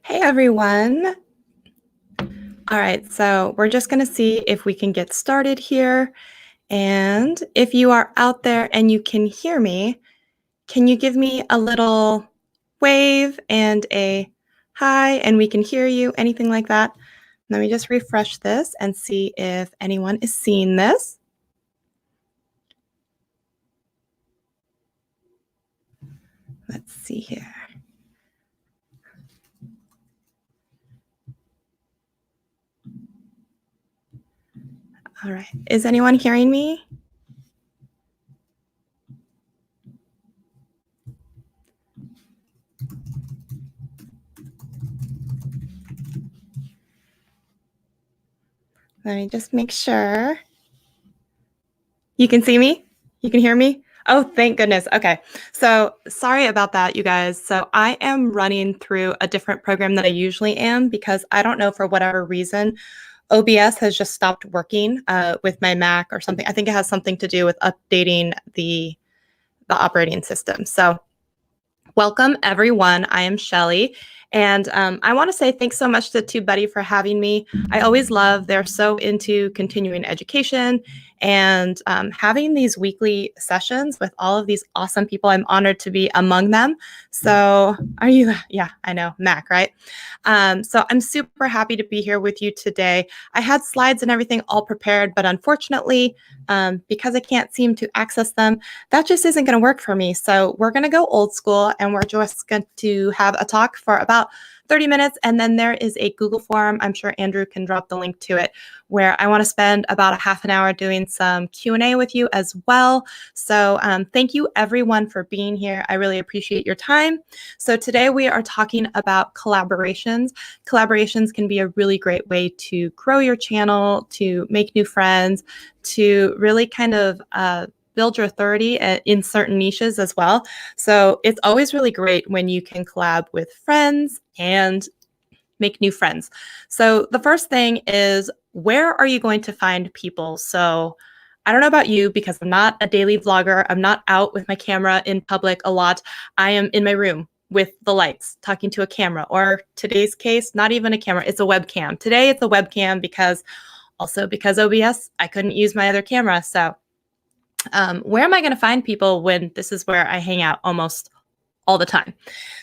Hey everyone. All right, so we're just going to see if we can get started here. And if you are out there and you can hear me, can you give me a little wave and a hi and we can hear you, anything like that? Let me just refresh this and see if anyone is seeing this. Let's see here. All right, is anyone hearing me? Let me just make sure. You can see me? You can hear me? Oh, thank goodness. Okay. So sorry about that, you guys. So I am running through a different program than I usually am because I don't know, for whatever reason, OBS has just stopped working with my Mac or something. I think it has something to do with updating the operating system. So welcome, everyone. I am Shelly. And I want to say thanks so much to TubeBuddy for having me. I always love, they're so into continuing education and having these weekly sessions with all of these awesome people. I'm honored to be among them. So are you? Yeah, I know, Mac, right? So I'm super happy to be here with you today. I had slides and everything all prepared, but unfortunately, because I can't seem to access them, that just isn't going to work for me. So we're going to go old school and we're just going to have a talk for about 30 minutes. And then there is a Google form. I'm sure Andrew can drop the link to it, where I want to spend about a half an hour doing some Q&A with you as well. So thank you everyone for being here. I really appreciate your time. So today we are talking about collaborations. Collaborations can be a really great way to grow your channel, to make new friends, to really kind of build your authority in certain niches as well. So it's always really great when you can collab with friends and make new friends. So the first thing is, where are you going to find people? So I don't know about you, because I'm not a daily vlogger. I'm not out with my camera in public a lot. I am in my room with the lights talking to a camera, or today's case, not even a camera, it's a webcam. Today it's a webcam because OBS, I couldn't use my other camera. So where am I going to find people when this is where I hang out almost all the time?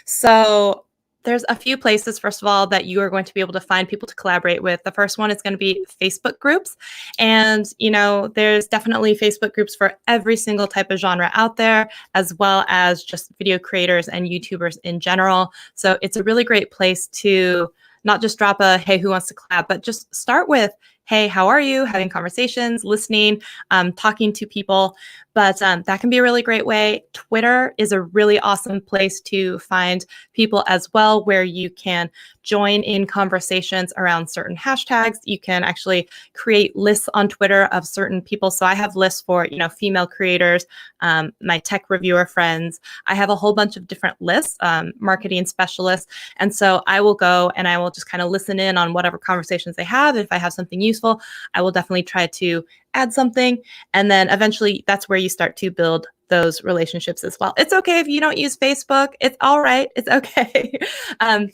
So there's a few places, first of all, that you are going to be able to find people to collaborate with. The first one is going to be Facebook groups. And, you know, there's definitely Facebook groups for every single type of genre out there, as well as just video creators and YouTubers in general. So it's a really great place to not just drop a, hey, who wants to collab, but just start with, hey, how are you? Having conversations, listening, talking to people. But that can be a really great way. Twitter is a really awesome place to find people as well, where you can join in conversations around certain hashtags. You can actually create lists on Twitter of certain people. So I have lists for, you know, female creators, my tech reviewer friends. I have a whole bunch of different lists, marketing specialists. And so I will go and I will just kind of listen in on whatever conversations they have. If I have something useful, I will definitely try to add something. And then eventually that's where you start to build those relationships as well. It's okay if you don't use Facebook. It's all right. It's okay.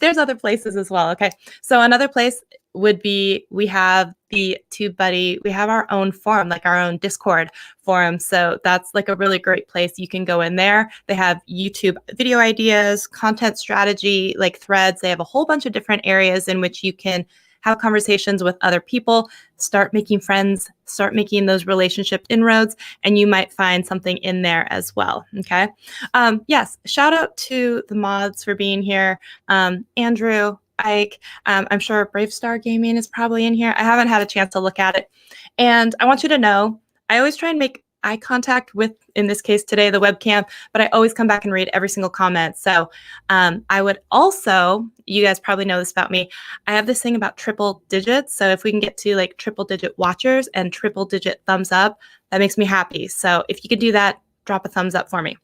There's other places as well. Okay. So another place would be, we have the TubeBuddy. We have our own forum, like our own Discord forum. So that's like a really great place. You can go in there. They have YouTube video ideas, content strategy, like threads. They have a whole bunch of different areas in which you can have conversations with other people, start making friends, start making those relationship inroads, and you might find something in there as well. Okay. Yes. Shout out to the mods for being here. Andrew, Ike, I'm sure Brave Star Gaming is probably in here. I haven't had a chance to look at it. And I want you to know, I always try and make eye contact with, in this case today, the webcam, but I always come back and read every single comment. So I would also, you guys probably know this about me, I have this thing about triple digits. So if we can get to like triple digit watchers and triple digit thumbs up, that makes me happy. So if you could do that, drop a thumbs up for me.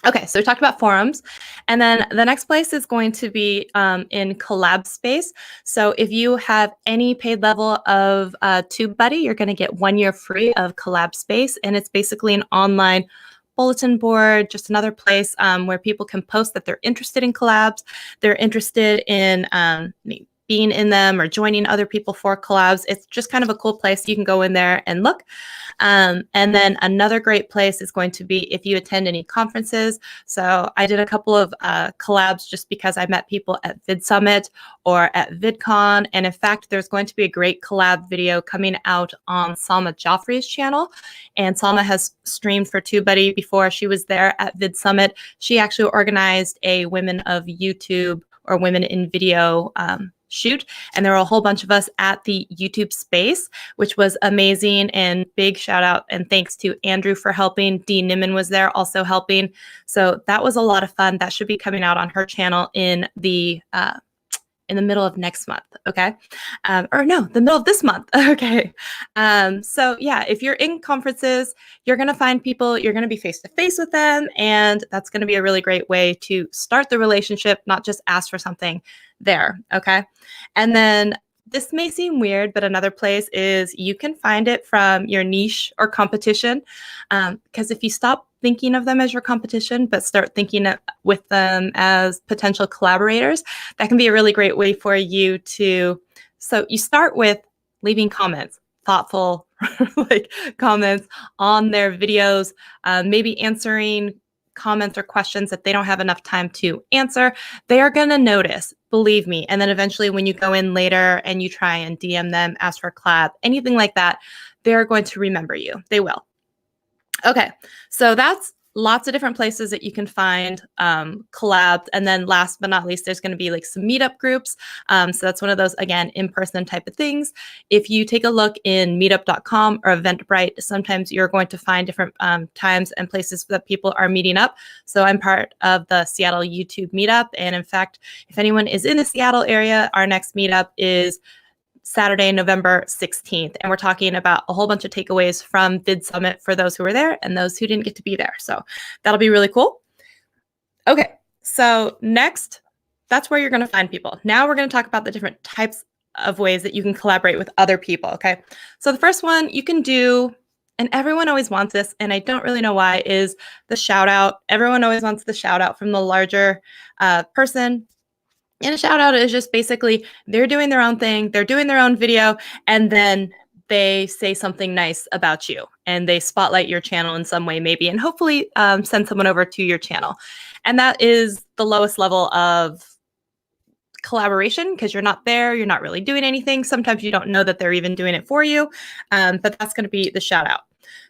Okay, so we talked about forums, and then the next place is going to be in collab space. So if you have any paid level of TubeBuddy, you're going to get 1 year free of collab space, and it's basically an online bulletin board, just another place where people can post that they're interested in collabs, they're interested in being in them or joining other people for collabs. It's just kind of a cool place. You can go in there and look. And then another great place is going to be if you attend any conferences. So I did a couple of collabs just because I met people at Vid Summit or at VidCon. And in fact, there's going to be a great collab video coming out on Salma Joffrey's channel. And Salma has streamed for TubeBuddy before. She was there at Vid Summit. She actually organized a Women of YouTube or Women in Video shoot. And there were a whole bunch of us at the YouTube space, which was amazing. And big shout out and thanks to Andrew for helping. Dee Nimmin was there also helping. So that was a lot of fun. That should be coming out on her channel in the middle of next month, okay? Or no, the middle of this month, okay? So yeah, if you're in conferences, you're gonna find people, you're gonna be face-to-face with them, and that's gonna be a really great way to start the relationship, not just ask for something there, okay? And then this may seem weird, but another place is you can find it from your niche or competition. Because if you stop thinking of them as your competition, but start thinking with them as potential collaborators, that can be a really great way for you to, so you start with leaving comments, thoughtful like comments on their videos, maybe answering comments or questions that they don't have enough time to answer. They are going to notice, believe me. And then eventually when you go in later and you try and DM them, ask for a collab, anything like that, they're going to remember you. They will. Okay, so that's lots of different places that you can find collabs. And then last but not least, there's going to be like some meetup groups. So that's one of those, again, in-person type of things. If you take a look in meetup.com or Eventbrite, sometimes you're going to find different times and places that people are meeting up. So I'm part of the Seattle YouTube meetup. And in fact, if anyone is in the Seattle area, our next meetup is Saturday, November 16th. And we're talking about a whole bunch of takeaways from Vid Summit for those who were there and those who didn't get to be there. So that'll be really cool. Okay, so next, that's where you're going to find people. Now we're going to talk about the different types of ways that you can collaborate with other people, okay? So the first one you can do, and everyone always wants this, and I don't really know why, is the shout out. Everyone always wants the shout out from the larger person. And a shout out is just basically they're doing their own thing, they're doing their own video, and then they say something nice about you and they spotlight your channel in some way maybe, and hopefully send someone over to your channel. And that is the lowest level of collaboration because you're not there, you're not really doing anything. Sometimes you don't know that they're even doing it for you, but that's going to be the shout out.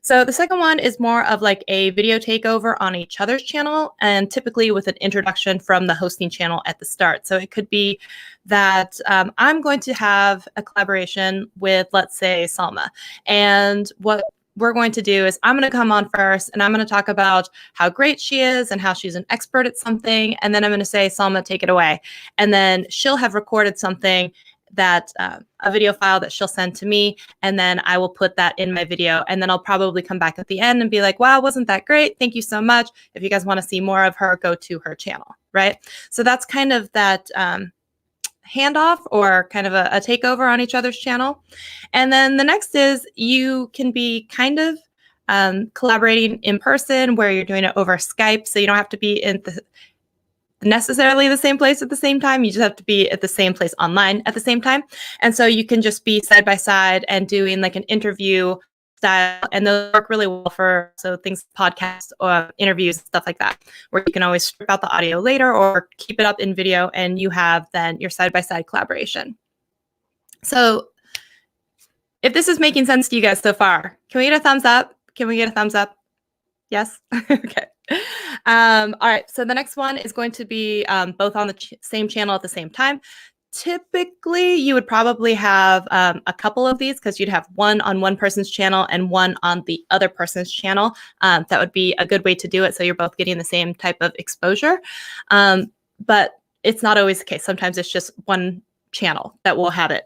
So the second one is more of like a video takeover on each other's channel, and typically with an introduction from the hosting channel at the start. So it could be that I'm going to have a collaboration with, let's say, Salma. And what we're going to do is I'm going to come on first and I'm going to talk about how great she is and how she's an expert at something. And then I'm going to say, Salma, take it away. And then she'll have recorded something that a video file that she'll send to me, and then I will put that in my video, and then I'll probably come back at the end and be like, wow, wasn't that great? Thank you so much. If you guys want to see more of her, go to her channel, right? So that's kind of that handoff or kind of a takeover on each other's channel. And then the next is you can be kind of collaborating in person where you're doing it over Skype, so you don't have to be in necessarily the same place at the same time. You just have to be at the same place online at the same time. And so you can just be side by side and doing like an interview style, and those work really well for things, podcasts or interviews, stuff like that, where you can always strip out the audio later or keep it up in video, and you have then your side by side collaboration. So if this is making sense to you guys so far, can we get a thumbs up? Can we get a thumbs up? Yes? Okay. All right. So the next one is going to be both on the same channel at the same time. Typically, you would probably have a couple of these because you'd have one on one person's channel and one on the other person's channel. That would be a good way to do it, so you're both getting the same type of exposure. But it's not always the case. Sometimes it's just one channel that will have it.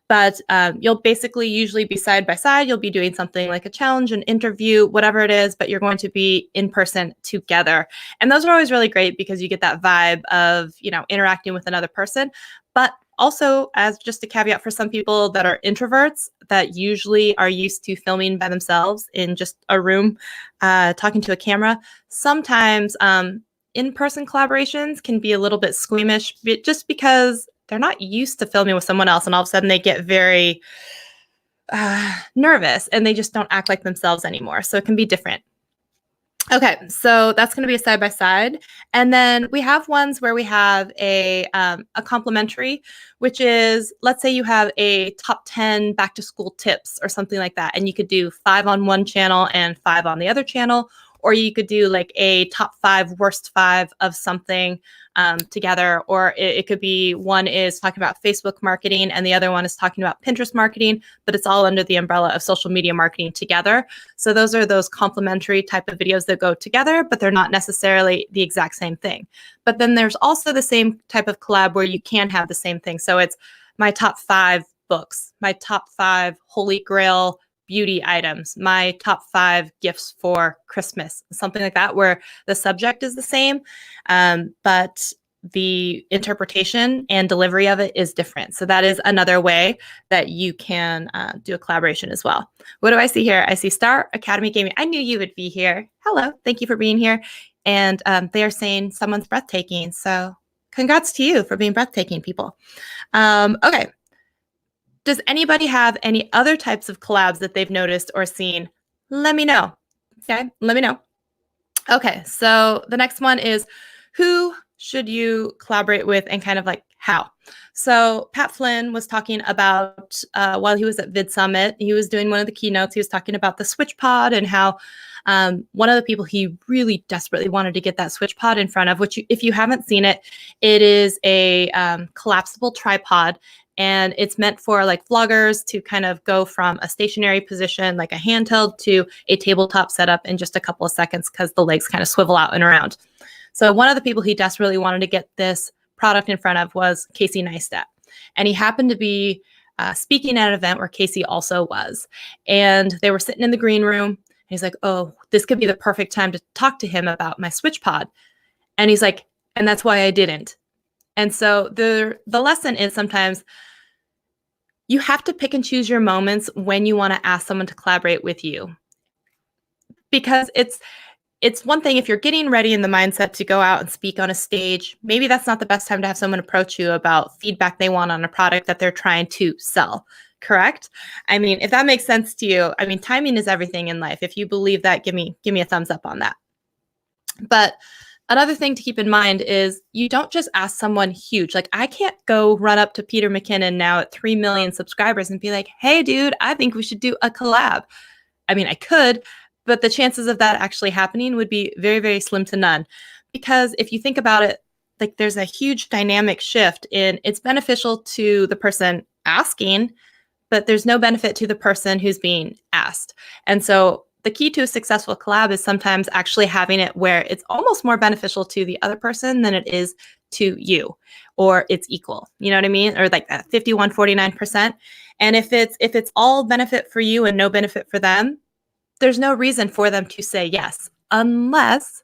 But you'll basically usually be side by side. You'll be doing something like a challenge, an interview, whatever it is, but you're going to be in person together. And those are always really great because you get that vibe of, you know, interacting with another person. But also, as just a caveat for some people that are introverts that usually are used to filming by themselves in just a room, talking to a camera, sometimes in-person collaborations can be a little bit squeamish just because they're not used to filming with someone else, and all of a sudden they get very nervous and they just don't act like themselves anymore. So it can be different. Okay, so that's going to be a side by side, and then we have ones where we have a complimentary, which is, let's say you have a top 10 back to school tips or something like that, and you could do 5 on one channel and 5 on the other channel, or you could do like a top 5 worst 5 of something together, or it could be one is talking about Facebook marketing and the other one is talking about Pinterest marketing, but it's all under the umbrella of social media marketing together. So those are those complementary type of videos that go together, but they're not necessarily the exact same thing. But then there's also the same type of collab where you can have the same thing. So it's my top 5 books, my top 5 holy grail beauty items, my top 5 gifts for Christmas, something like that, where the subject is the same, but the interpretation and delivery of it is different. So that is another way that you can do a collaboration as well. What do I see here? I see Star Academy Gaming. I knew you would be here. Hello, thank you for being here. And they are saying someone's breathtaking. So congrats to you for being breathtaking, people. Okay. Does anybody have any other types of collabs that they've noticed or seen? Let me know. Okay, let me know. Okay, so the next one is, who should you collaborate with and kind of like how? So Pat Flynn was talking about, while he was at Vid Summit, he was doing one of the keynotes, he was talking about the Switch Pod and how one of the people he really desperately wanted to get that Switch Pod in front of, which if you haven't seen it, it is a collapsible tripod. And it's meant for like vloggers to kind of go from a stationary position, like a handheld, to a tabletop setup in just a couple of seconds because the legs kind of swivel out and around. So one of the people he desperately wanted to get this product in front of was Casey Neistat. And he happened to be speaking at an event where Casey also was. And they were sitting in the green room. And he's like, oh, this could be the perfect time to talk to him about my Switch Pod. And he's like, and that's why I didn't. And so the lesson is sometimes you have to pick and choose your moments when you want to ask someone to collaborate with you. Because it's one thing if you're getting ready in the mindset to go out and speak on a stage, maybe that's not the best time to have someone approach you about feedback they want on a product that they're trying to sell. Correct? I mean, if that makes sense to you, I mean, timing is everything in life. If you believe that, give me a thumbs up on that. But another thing to keep in mind is you don't just ask someone huge. Like I can't go run up to Peter McKinnon now at 3 million subscribers and be like, hey, dude, I think we should do a collab. I mean, I could, but the chances of that actually happening would be very, very slim to none. Because if you think about it, like there's a huge dynamic shift in it's beneficial to the person asking, but there's no benefit to the person who's being asked. And so the key to a successful collab is sometimes actually having it where it's almost more beneficial to the other person than it is to you, or it's equal. You know what I mean? Or like that 51, 49%. And if it's all benefit for you and no benefit for them, there's no reason for them to say yes, unless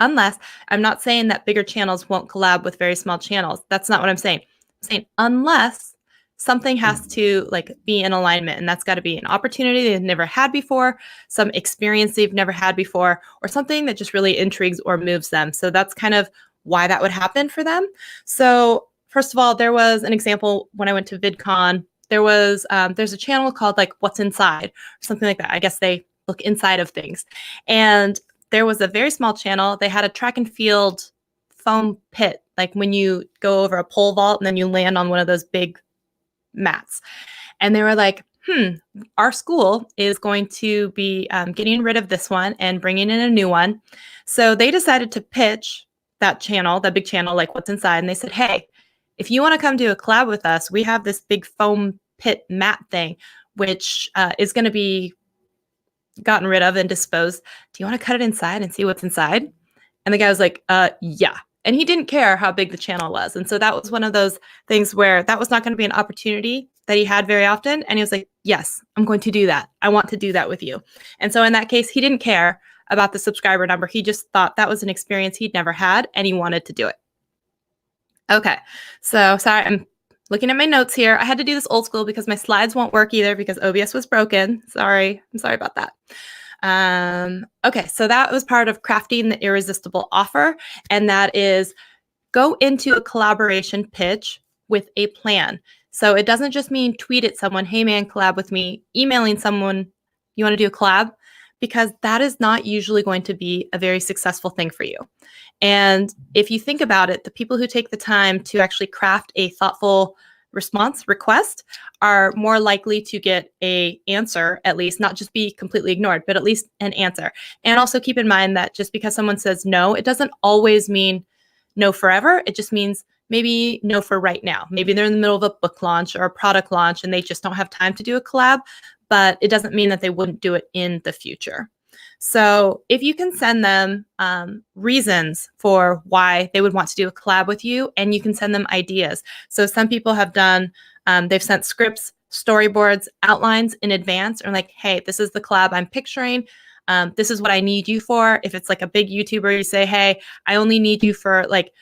I'm not saying that bigger channels won't collab with very small channels. That's not what I'm saying. I'm saying unless something has to like be in alignment, and that's got to be an opportunity they've never had before, some experience they've never had before, or something that just really intrigues or moves them. So that's kind of why that would happen for them. So first of all, there was an example when I went to VidCon. There's a channel called like What's Inside or something like that. I guess they look inside of things. And there was a very small channel. They had a track and field foam pit, like when you go over a pole vault and then you land on one of those big mats. And they were like, our school is going to be getting rid of this one and bringing in a new one. So they decided to pitch that channel, that big channel, like What's Inside. And they said, hey, if you want to come do a collab with us, we have this big foam pit mat thing, which is going to be gotten rid of and disposed. Do you want to cut it inside and see what's inside? And the guy was like, yeah. And he didn't care how big the channel was. And so that was one of those things where that was not going to be an opportunity that he had very often. And he was like, yes, I'm going to do that. I want to do that with you. And so in that case, he didn't care about the subscriber number. He just thought that was an experience he'd never had and he wanted to do it. Okay. So sorry, I'm looking at my notes here. I had to do this old school because my slides won't work either because OBS was broken. Sorry. I'm sorry about that. Okay, so that was part of crafting the irresistible offer. And that is go into a collaboration pitch with a plan. So it doesn't just mean tweet at someone, hey man, collab with me, emailing someone, you want to do a collab? Because that is not usually going to be a very successful thing for you. And if you think about it, the people who take the time to actually craft a thoughtful response request are more likely to get a answer, at least not just be completely ignored, but at least an answer. And also keep in mind that just because someone says no, it doesn't always mean no forever. It just means maybe no for right now. Maybe they're in the middle of a book launch or a product launch and they just don't have time to do a collab, but it doesn't mean that they wouldn't do it in the future. So if you can send them reasons for why they would want to do a collab with you, and you can send them ideas. So some people have done, they've sent scripts, storyboards, outlines in advance, or like, hey, this is the collab I'm picturing. This is what I need you for. If it's like a big YouTuber, you say, hey, I only need you for like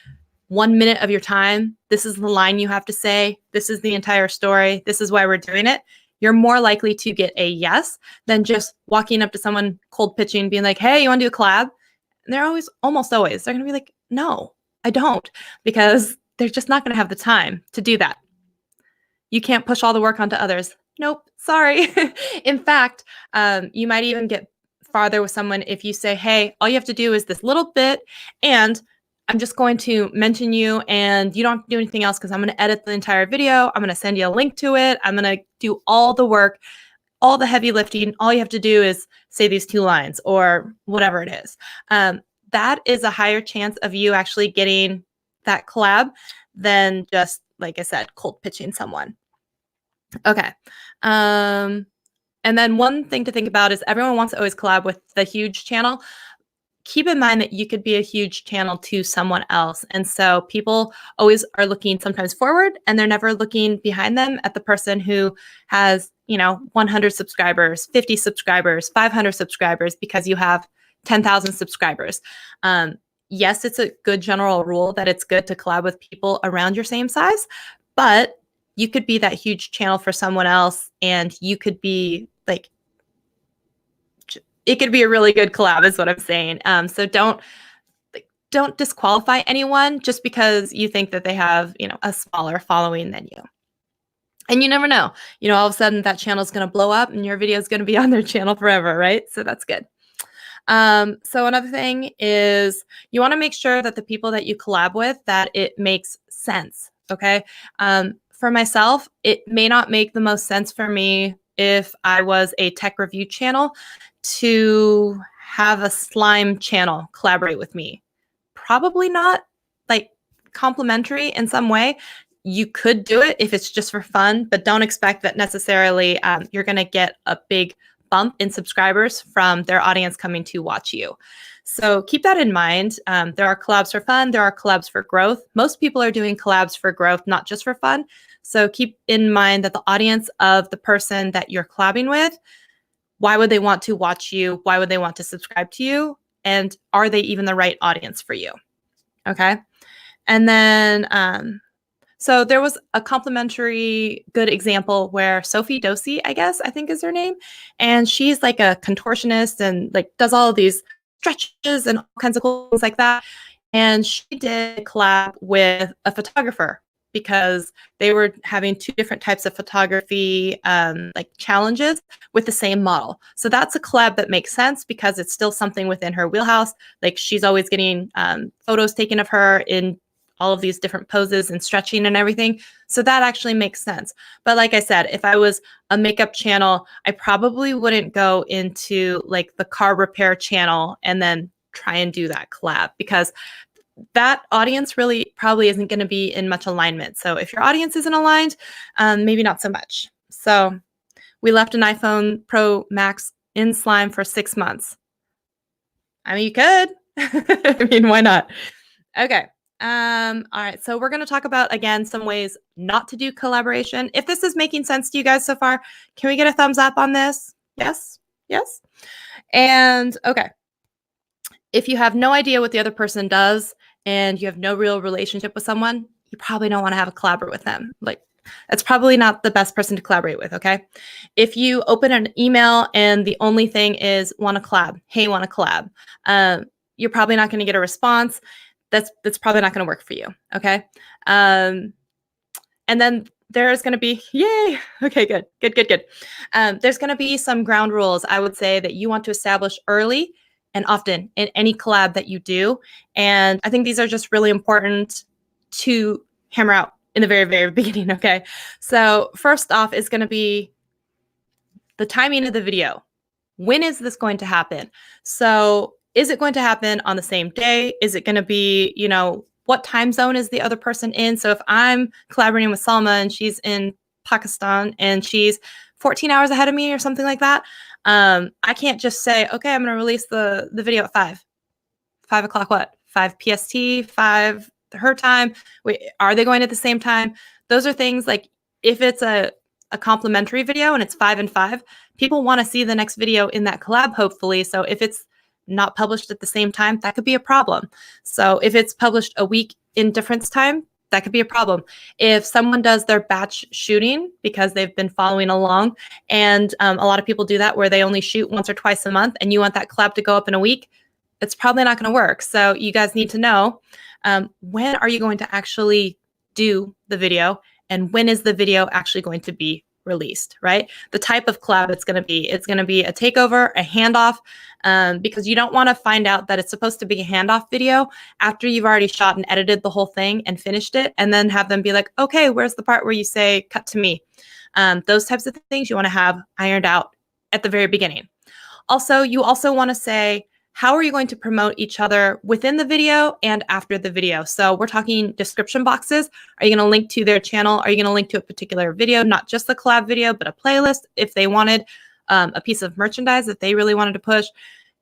1 minute of your time. This is the line you have to say. This is the entire story. This is why we're doing it. You're more likely to get a yes than just walking up to someone cold pitching, being like, hey, you want to do a collab? And they're almost always, they're going to be like, no, I don't, because they're just not going to have the time to do that. You can't push all the work onto others. Nope, sorry. In fact, you might even get farther with someone if you say, hey, all you have to do is this little bit, and I'm just going to mention you and you don't have to do anything else because I'm going to edit the entire video. I'm going to send you a link to it. I'm going to do all the work, all the heavy lifting. All you have to do is say these 2 lines or whatever it is. That is a higher chance of you actually getting that collab than just, like I said, cold pitching someone. Okay. And then one thing to think about is everyone wants to always collab with the huge channel. Keep in mind that you could be a huge channel to someone else. And so people always are looking sometimes forward and they're never looking behind them at the person who has, 100 subscribers, 50 subscribers, 500 subscribers because you have 10,000 subscribers. Yes, it's a good general rule that it's good to collab with people around your same size, but you could be that huge channel for someone else and you could be like, it could be a really good collab is what I'm saying. So don't disqualify anyone just because you think that they have, a smaller following than you. And you never know, all of a sudden that channel is going to blow up and your video is going to be on their channel forever, right? So that's good. So another thing is you want to make sure that the people that you collab with, that it makes sense. Okay. For myself, it may not make the most sense for me if I was a tech review channel to have a slime channel collaborate with me. Probably not like complimentary in some way. You could do it if it's just for fun, but don't expect that necessarily you're going to get a big bump in subscribers from their audience coming to watch you. So keep that in mind. There are collabs for fun. There are collabs for growth. Most people are doing collabs for growth, not just for fun. So keep in mind that the audience of the person that you're collabing with, why would they want to watch you? Why would they want to subscribe to you? And are they even the right audience for you? Okay. And then, so there was a complimentary good example where Sophie Dosey, I think is her name. And she's like a contortionist and like does all of these stretches and all kinds of cool things like that. And she did a collab with a photographer because they were having 2 different types of photography like challenges with the same model. So that's a collab that makes sense because it's still something within her wheelhouse. Like she's always getting photos taken of her in all of these different poses and stretching and everything. So that actually makes sense. But like I said, if I was a makeup channel, I probably wouldn't go into like the car repair channel and then try and do that collab because that audience really probably isn't going to be in much alignment. So if your audience isn't aligned, maybe not so much. So we left an iPhone Pro Max in slime for 6 months. I mean, you could. I mean, why not? Okay. All right. So we're going to talk about, again, some ways not to do collaboration. If this is making sense to you guys so far, can we get a thumbs up on this? Yes. Yes. And okay. If you have no idea what the other person does and you have no real relationship with someone, you probably don't want to have a collab with them. Like That's probably not the best person to collaborate with, okay? If you open an email and the only thing is want to collab, hey, want to collab, you're probably not going to get a response. That's probably not going to work for you, okay? And then there's going to be, yay, okay, good. There's going to be some ground rules, I would say, that you want to establish early and often in any collab that you do. And I think these are just really important to hammer out in the very, very beginning, okay? So first off is going to be the timing of the video. When is this going to happen? So is it going to happen on the same day? Is it going to be, what time zone is the other person in? So if I'm collaborating with Salma and she's in Pakistan and she's 14 hours ahead of me or something like that, I can't just say, okay, I'm going to release the video at 5 o'clock, what? 5 PST, 5 her time. Wait, are they going at the same time? Those are things like if it's a complimentary video and it's 5 and 5, people want to see the next video in that collab, hopefully. So if it's not published at the same time, that could be a problem. So if it's published a week in difference time, that could be a problem. If someone does their batch shooting because they've been following along, and a lot of people do that where they only shoot once or twice a month, and you want that collab to go up in a week, it's probably not going to work. So you guys need to know when are you going to actually do the video, and when is the video actually going to be released, right? The type of collab it's going to be a takeover, a handoff, because you don't want to find out that it's supposed to be a handoff video after you've already shot and edited the whole thing and finished it, and then have them be like, okay, where's the part where you say cut to me? Those types of things you want to have ironed out at the very beginning. Also, you also want to say, how are you going to promote each other within the video and after the video? So we're talking description boxes. Are you going to link to their channel? Are you going to link to a particular video, not just the collab video, but a playlist if they wanted a piece of merchandise that they really wanted to push?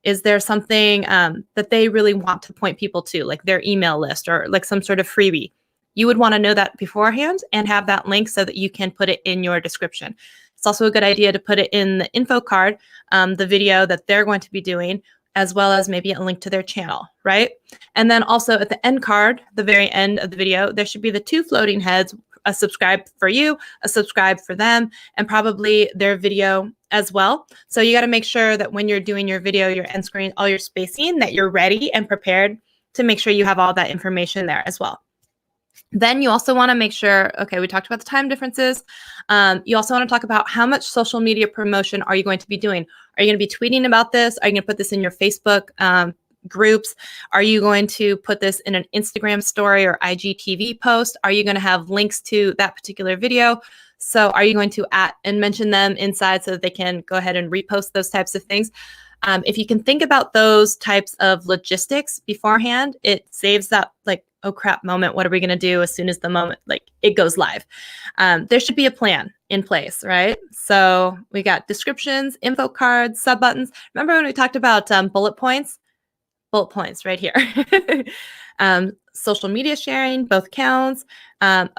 Is there something that they really want to point people to, like their email list or like some sort of freebie? You would want to know that beforehand and have that link so that you can put it in your description. It's also a good idea to put it in the info card, the video that they're going to be doing, as well as maybe a link to their channel, right? And then also at the end card, the very end of the video, there should be the 2 floating heads, a subscribe for you, a subscribe for them, and probably their video as well. So you got to make sure that when you're doing your video, your end screen, all your spacing, that you're ready and prepared to make sure you have all that information there as well. Then you also want to make sure, okay, we talked about the time differences. You also want to talk about how much social media promotion are you going to be doing? Are you going to be tweeting about this? Are you going to put this in your Facebook groups? Are you going to put this in an Instagram story or IGTV post? Are you going to have links to that particular video? So are you going to @ and mention them inside so that they can go ahead and repost those types of things? If you can think about those types of logistics beforehand, it saves that like, oh crap moment. What are we going to do as soon as the moment like it goes live? There should be a plan in place, right? So we got descriptions, info cards, sub buttons. Remember when we talked about bullet points? Bullet points right here. Social media sharing, both counts.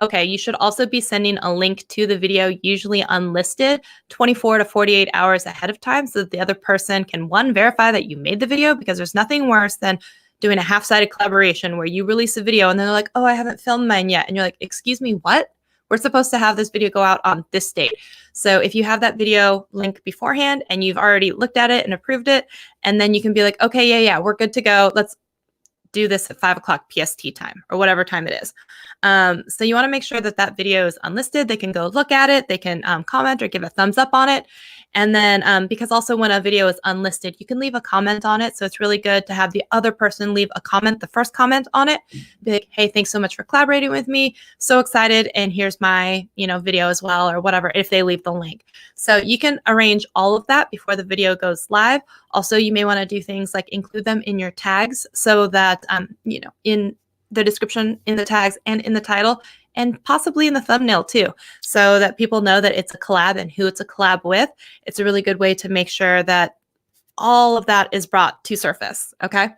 Okay, you should also be sending a link to the video, usually unlisted, 24 to 48 hours ahead of time so that the other person can, 1, verify that you made the video, because there's nothing worse than doing a half-sided collaboration where you release a video and then they're like, oh, I haven't filmed mine yet. And you're like, excuse me, what? We're supposed to have this video go out on this date. So if you have that video link beforehand and you've already looked at it and approved it, and then you can be like, okay, yeah, we're good to go. Let's do this at 5 o'clock PST time or whatever time it is. So you want to make sure that that video is unlisted. They can go look at it. They can comment or give a thumbs up on it. And then because also when a video is unlisted, you can leave a comment on it. So it's really good to have the other person leave a comment, the first comment on it. Be like, hey, thanks so much for collaborating with me. So excited. And here's my, video as well, or whatever, if they leave the link. So you can arrange all of that before the video goes live. Also, you may want to do things like include them in your tags so that, in the description, in the tags, and in the title, and possibly in the thumbnail too, so that people know that it's a collab and who it's a collab with. It's a really good way to make sure that all of that is brought to surface, okay?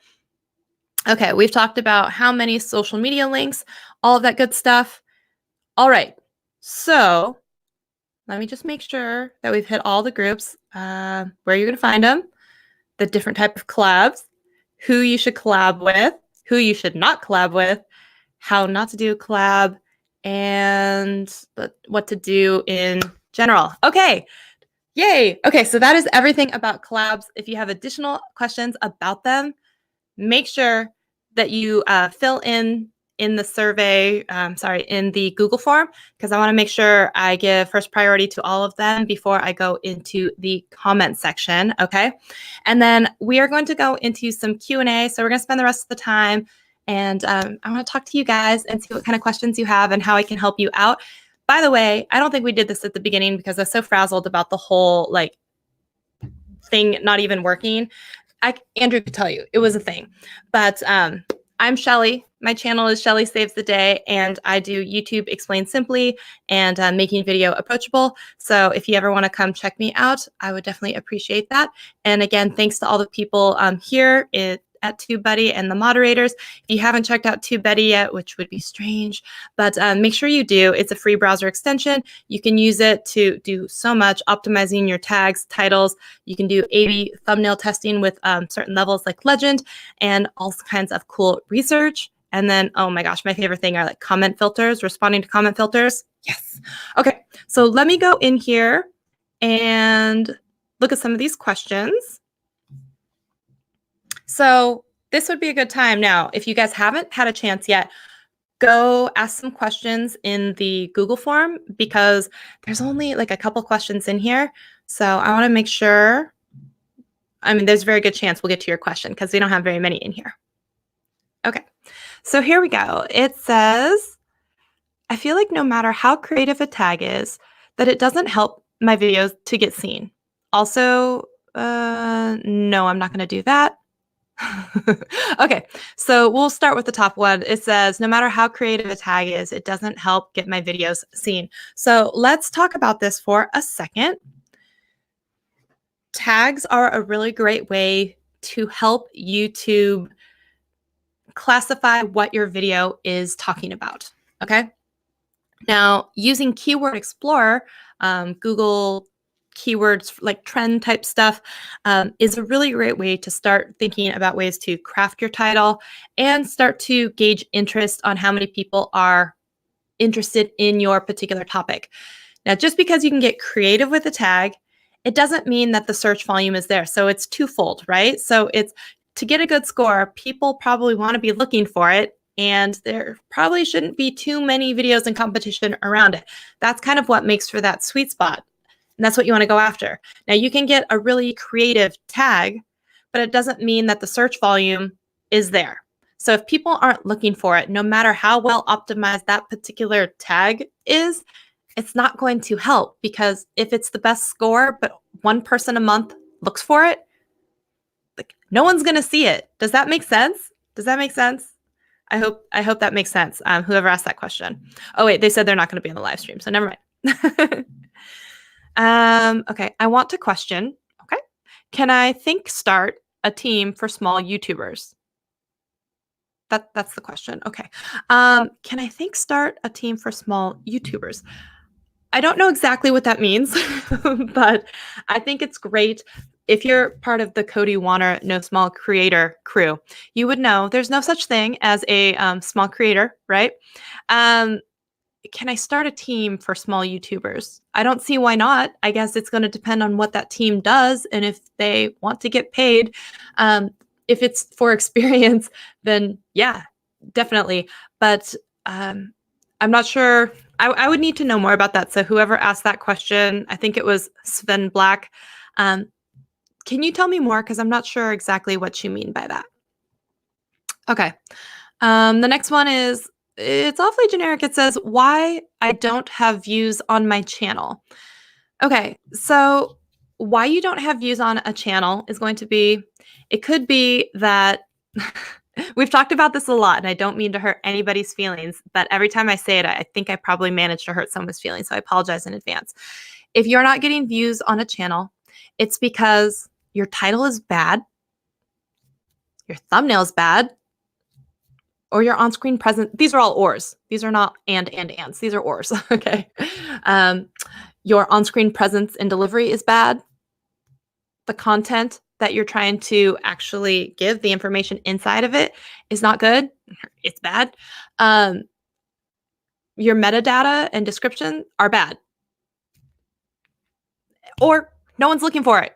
Okay, we've talked about how many social media links, all of that good stuff. All right, so let me just make sure that we've hit all the groups, where you're going to find them, the different type of collabs, who you should collab with, who you should not collab with, how not to do a collab, and what to do in general. Okay. Yay. Okay, so that is everything about collabs. If you have additional questions about them, make sure that you fill in the survey, in the Google form, because I want to make sure I give first priority to all of them before I go into the comment section, okay? And then we are going to go into some Q&A, so we're going to spend the rest of the time, and I want to talk to you guys and see what kind of questions you have and how I can help you out. By the way, I don't think we did this at the beginning because I was so frazzled about the whole thing not even working. Andrew could tell you it was a thing, but I'm Shelly. My channel is Shelly Saves the Day, and I do YouTube Explained Simply and making video approachable. So if you ever want to come check me out, I would definitely appreciate that. And again, thanks to all the people here at TubeBuddy and the moderators. If you haven't checked out TubeBuddy yet, which would be strange, but make sure you do. It's a free browser extension. You can use it to do so much, optimizing your tags, titles. You can do A/B thumbnail testing with certain levels like legend and all kinds of cool research. And then, oh my gosh, my favorite thing are comment filters, responding to comment filters. Yes. Okay, so let me go in here and look at some of these questions. So this would be a good time now. If you guys haven't had a chance yet, go ask some questions in the Google form because there's only a couple questions in here. So I want to make sure, there's a very good chance we'll get to your question because we don't have very many in here. Okay, so here we go. It says, I feel like no matter how creative a tag is, that it doesn't help my videos to get seen. Also, no, I'm not going to do that. Okay, so we'll start with the top one. It says, no matter how creative a tag is, it doesn't help get my videos seen. So let's talk about this for a second. Tags are a really great way to help YouTube classify what your video is talking about, okay? Now, using Keyword Explorer, Google keywords like trend type stuff is a really great way to start thinking about ways to craft your title and start to gauge interest on how many people are interested in your particular topic. Now, just because you can get creative with a tag, it doesn't mean that the search volume is there. So it's twofold, right? So it's to get a good score, people probably want to be looking for it, and there probably shouldn't be too many videos in competition around it. That's kind of what makes for that sweet spot. And that's what you want to go after. Now, you can get a really creative tag, but it doesn't mean that the search volume is there. So if people aren't looking for it, no matter how well optimized that particular tag is, it's not going to help, because if it's the best score, but one person a month looks for it, no one's going to see it. Does that make sense? Does that make sense? I hope that makes sense. Whoever asked that question. Oh, wait, they said they're not going to be on the live stream, so never mind. Okay, I want to question, okay, can I start a team for small YouTubers? That's the question. Okay. Can I start a team for small YouTubers? I don't know exactly what that means, but I think it's great. If you're part of the Cody Warner No Small Creator crew, you would know there's no such thing as a small creator, right? Can I start a team for small YouTubers? I don't see why not. I guess it's going to depend on what that team does and if they want to get paid. If it's for experience, then yeah, definitely. But I'm not sure. I would need to know more about that. So whoever asked that question, I think it was Sven Black. Can you tell me more? Because I'm not sure exactly what you mean by that. Okay. The next one is, it's awfully generic. It says, why I don't have views on my channel. Okay, so why you don't have views on a channel is going to be, it could be that, we've talked about this a lot, and I don't mean to hurt anybody's feelings, but every time I say it, I think I probably managed to hurt someone's feelings, so I apologize in advance. If you're not getting views on a channel, it's because your title is bad, your thumbnail is bad, or your on-screen presence. These are all ors. These are not ands. These are ors, okay? Your on-screen presence and delivery is bad. The content that you're trying to actually give, the information inside of it, is not good. It's bad. your metadata and description are bad, or no one's looking for it.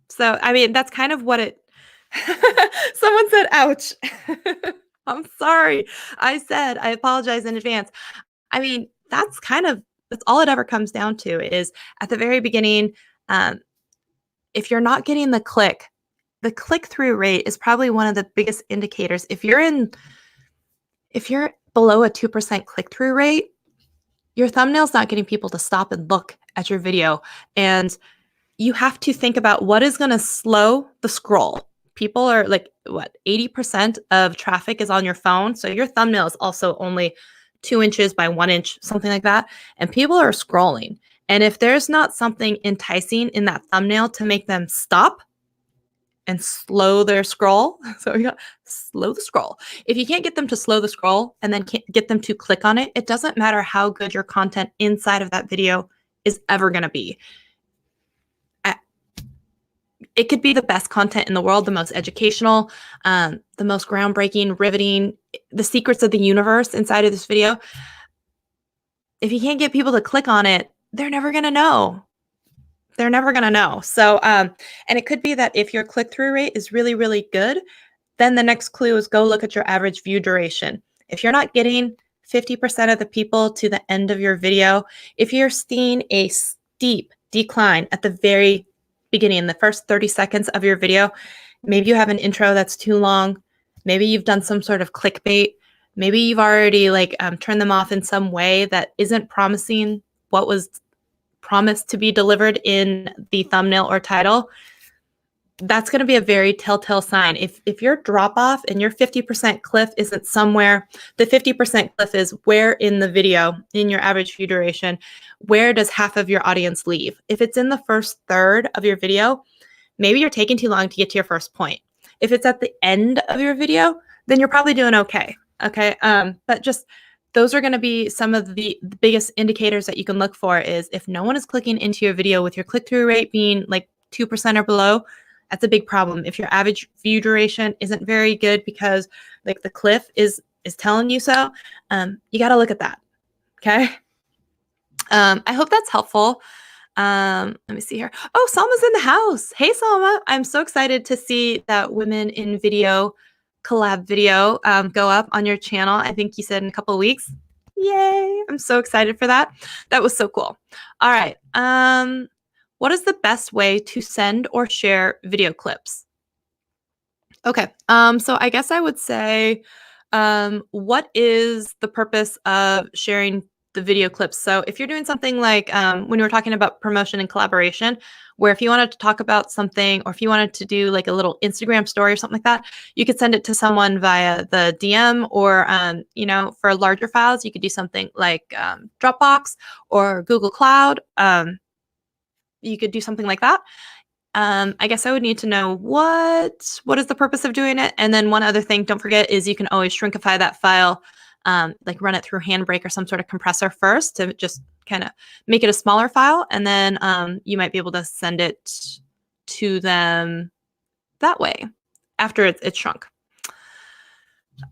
So, I mean, that's kind of what it someone said, "Ouch." I'm sorry. I apologize in advance. I mean, that's all it ever comes down to is at the very beginning, um, if you're not getting the click-through rate is probably one of the biggest indicators. If you're below a 2% click-through rate, your thumbnail's not getting people to stop and look at your video, and you have to think about what is gonna slow the scroll. People are like, what, 80% of traffic is on your phone, so your thumbnail is also only 2 inches by 1 inch, something like that, and people are scrolling, and if there's not something enticing in that thumbnail to make them stop and slow their scroll. So yeah, slow the scroll. If you can't get them to slow the scroll and then can't get them to click on it, it doesn't matter how good your content inside of that video is ever going to be. It could be the best content in the world, the most educational, the most groundbreaking, riveting, the secrets of the universe inside of this video. If you can't get people to click on it, they're never going to know. They're never going to know. So, and it could be that if your click-through rate is really, really good, then the next clue is go look at your average view duration. If you're not getting 50% of the people to the end of your video, if you're seeing a steep decline at the very beginning, the first 30 seconds of your video, maybe you have an intro that's too long. Maybe you've done some sort of clickbait. Maybe you've already turned them off in some way that isn't promising what was promised to be delivered in the thumbnail or title. That's going to be a very telltale sign. If your drop off and your 50% cliff isn't somewhere, the 50% cliff is where in the video, in your average view duration, where does half of your audience leave? If it's in the first third of your video, maybe you're taking too long to get to your first point. If it's at the end of your video, then you're probably doing okay. Okay. But just those are going to be some of the biggest indicators that you can look for is if no one is clicking into your video with your click-through rate being like 2% or below, that's a big problem. If your average view duration isn't very good because like the cliff is telling you so, you got to look at that. Okay. I hope that's helpful. Let me see here. Oh, Salma's in the house. Hey, Salma. I'm so excited to see that Women in Video collab video go up on your channel. I think you said in a couple of weeks. Yay. I'm so excited for that. That was so cool. All right. What is the best way to send or share video clips? Okay. So I guess I would say, what is the purpose of sharing the video clips? So if you're doing something like when we were talking about promotion and collaboration, where if you wanted to talk about something or if you wanted to do like a little Instagram story or something like that, you could send it to someone via the DM or, for larger files, you could do something like Dropbox or Google Cloud. You could do something like that. I guess I would need to know what is the purpose of doing it. And then one other thing, don't forget, is you can always shrinkify that file, like run it through Handbrake or some sort of compressor first to just kind of make it a smaller file. And then you might be able to send it to them that way after it's shrunk.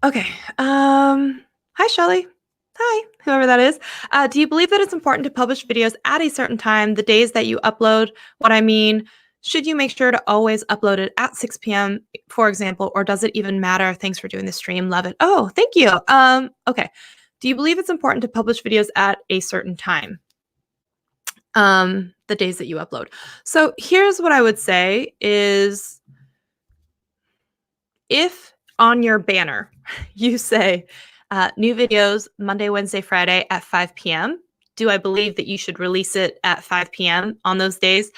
Okay. Hi, Shelly. Hi, whoever that is. Do you believe that it's important to publish videos at a certain time, the days that you upload? What I mean, should you make sure to always upload it at 6 p.m., for example, or does it even matter? Thanks for doing the stream. Love it. Oh, thank you. Okay. Do you believe it's important to publish videos at a certain time? The days that you upload. So here's what I would say is if on your banner you say new videos Monday, Wednesday, Friday at 5 p.m., do I believe that you should release it at 5 p.m. on those days?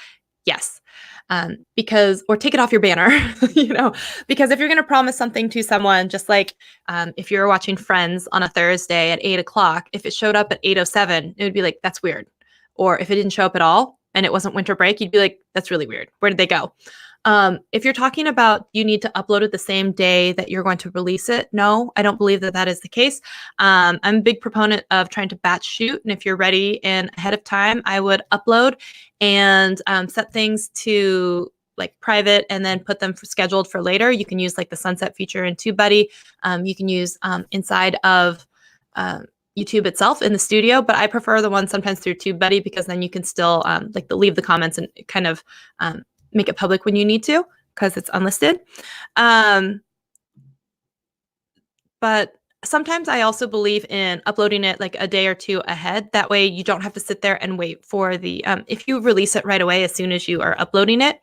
Yes. Or take it off your banner, because if you're going to promise something to someone, just like if you're watching Friends on a Thursday at 8 o'clock, if it showed up at 8:07, it would be like, that's weird. Or if it didn't show up at all and it wasn't winter break, you'd be like, that's really weird. Where did they go? If you're talking about you need to upload it the same day that you're going to release it, no, I don't believe that that is the case. I'm a big proponent of trying to batch shoot. And if you're ready and ahead of time, I would upload and set things to like private and then put them scheduled for later. You can use like the sunset feature in TubeBuddy. You can use inside of YouTube itself in the studio, but I prefer the one sometimes through TubeBuddy because then you can still leave the comments and kind of make it public when you need to because it's unlisted. But sometimes I also believe in uploading it like a day or two ahead. That way you don't have to sit there and wait for the, if you release it right away as soon as you are uploading it,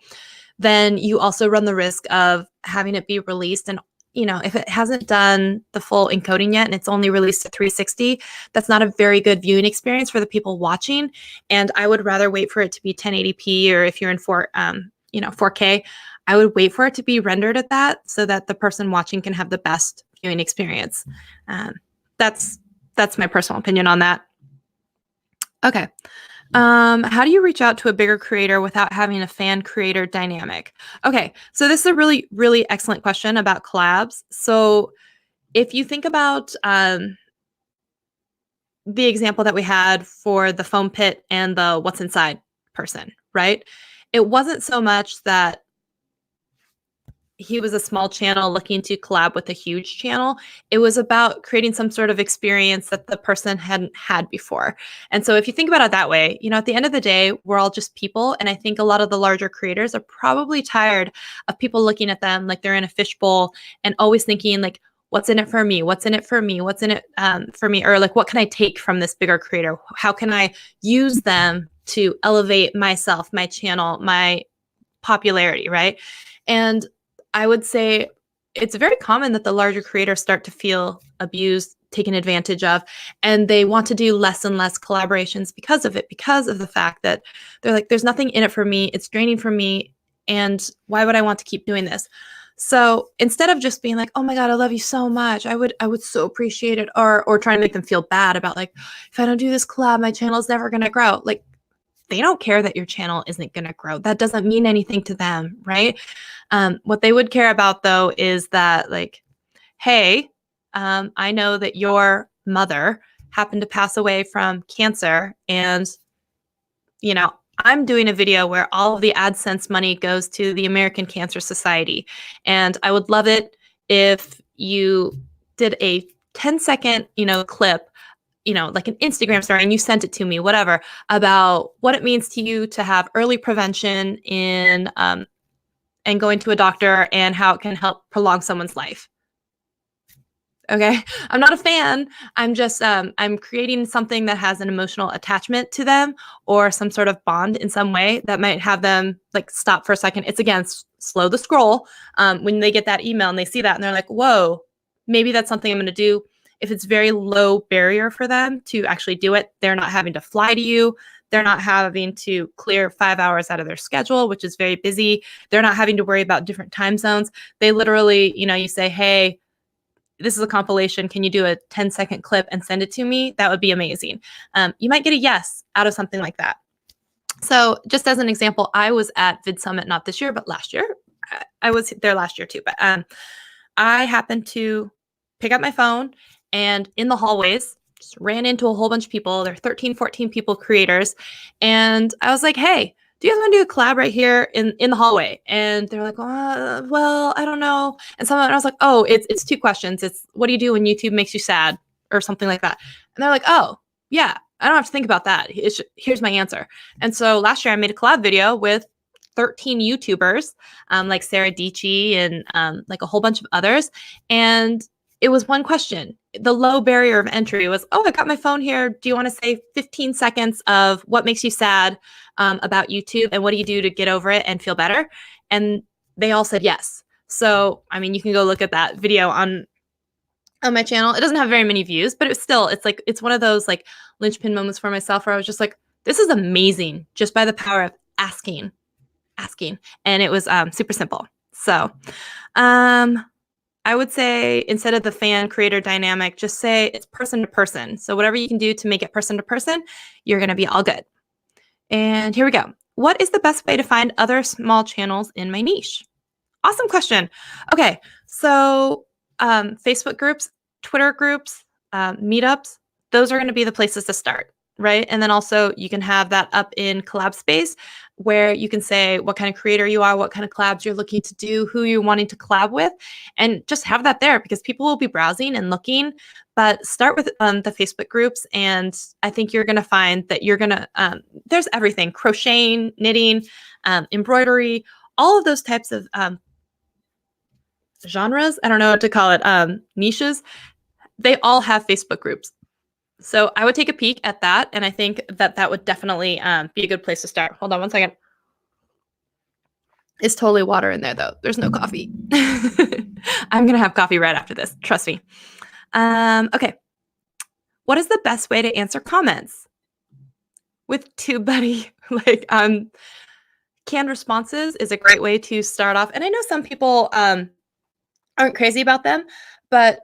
then you also run the risk of having it be released. And, if it hasn't done the full encoding yet and it's only released at 360, that's not a very good viewing experience for the people watching. And I would rather wait for it to be 1080p, or if you're in 4K, I would wait for it to be rendered at that so that the person watching can have the best viewing experience. That's my personal opinion on that. Okay. How do you reach out to a bigger creator without having a fan creator dynamic? Okay, so this is a really, really excellent question about collabs. So if you think about the example that we had for the foam pit and the what's inside person, right? It wasn't so much that he was a small channel looking to collab with a huge channel. It was about creating some sort of experience that the person hadn't had before. And so if you think about it that way, at the end of the day, we're all just people. And I think a lot of the larger creators are probably tired of people looking at them like they're in a fishbowl and always thinking like, what's in it for me? What's in it for me? What's in it for me? Or like, what can I take from this bigger creator? How can I use them to elevate myself, my channel, my popularity, right? And I would say it's very common that the larger creators start to feel abused, taken advantage of, and they want to do less and less collaborations because of it, because of the fact that they're like, there's nothing in it for me, it's draining for me, and why would I want to keep doing this? So instead of just being like, oh my God, I love you so much, I would so appreciate it, or trying to make them feel bad about like, if I don't do this collab, my channel is never going to grow. Like, they don't care that your channel isn't going to grow. That doesn't mean anything to them, right? What they would care about, though, is that like, hey, I know that your mother happened to pass away from cancer, and, I'm doing a video where all of the AdSense money goes to the American Cancer Society. And I would love it if you did a 10-second, clip, like an Instagram story, and you sent it to me, whatever, about what it means to you to have early prevention in and going to a doctor and how it can help prolong someone's life. Okay, I'm not a fan. I'm just I'm creating something that has an emotional attachment to them or some sort of bond in some way that might have them like stop for a second. It's again slow the scroll when they get that email and they see that and they're like, whoa, maybe that's something I'm going to do. If it's very low barrier for them to actually do it, they're not having to fly to you. They're not having to clear 5 hours out of their schedule, which is very busy. They're not having to worry about different time zones. They literally, you say, hey, this is a compilation. Can you do a 10-second clip and send it to me? That would be amazing. You might get a yes out of something like that. So just as an example, I was at Vid Summit, not this year, but last year. I was there last year too. But I happened to pick up my phone and in the hallways, just ran into a whole bunch of people. There are 13, 14 people, creators. And I was like, hey, do you guys want to do a collab right here in the hallway? And they're like, well, I don't know. And I was like, oh, it's 2 questions. It's what do you do when YouTube makes you sad or something like that? And they're like, oh, yeah, I don't have to think about that. Here's my answer. And so last year I made a collab video with 13 YouTubers, like Sarah Dici and like a whole bunch of others. And it was one question. The low barrier of entry was, oh, I got my phone here. Do you want to say 15 seconds of what makes you sad about YouTube and what do you do to get over it and feel better? And they all said yes. So, I mean, you can go look at that video on my channel. It doesn't have very many views, but it's one of those like linchpin moments for myself where I was just like, this is amazing just by the power of asking. And it was super simple. So, I would say instead of the fan creator dynamic, just say it's person to person. So whatever you can do to make it person to person, you're going to be all good. And here we go. What is the best way to find other small channels in my niche? Awesome question. Okay. So Facebook groups, Twitter groups, meetups, those are going to be the places to start. right? And then also you can have that up in collab space where you can say what kind of creator you are, what kind of collabs you're looking to do, who you're wanting to collab with, and just have that there because people will be browsing and looking. But start with the Facebook groups, and I think you're going to find that you're going to, there's everything, crocheting, knitting, embroidery, all of those types of genres. I don't know what to call it, niches. They all have Facebook groups. So I would take a peek at that, and I think that that would definitely be a good place to start. Hold on one second. It's totally water in there, though. There's no coffee. I'm going to have coffee right after this. Trust me. Okay. What is the best way to answer comments? With TubeBuddy, like canned responses is a great way to start off. And I know some people aren't crazy about them, but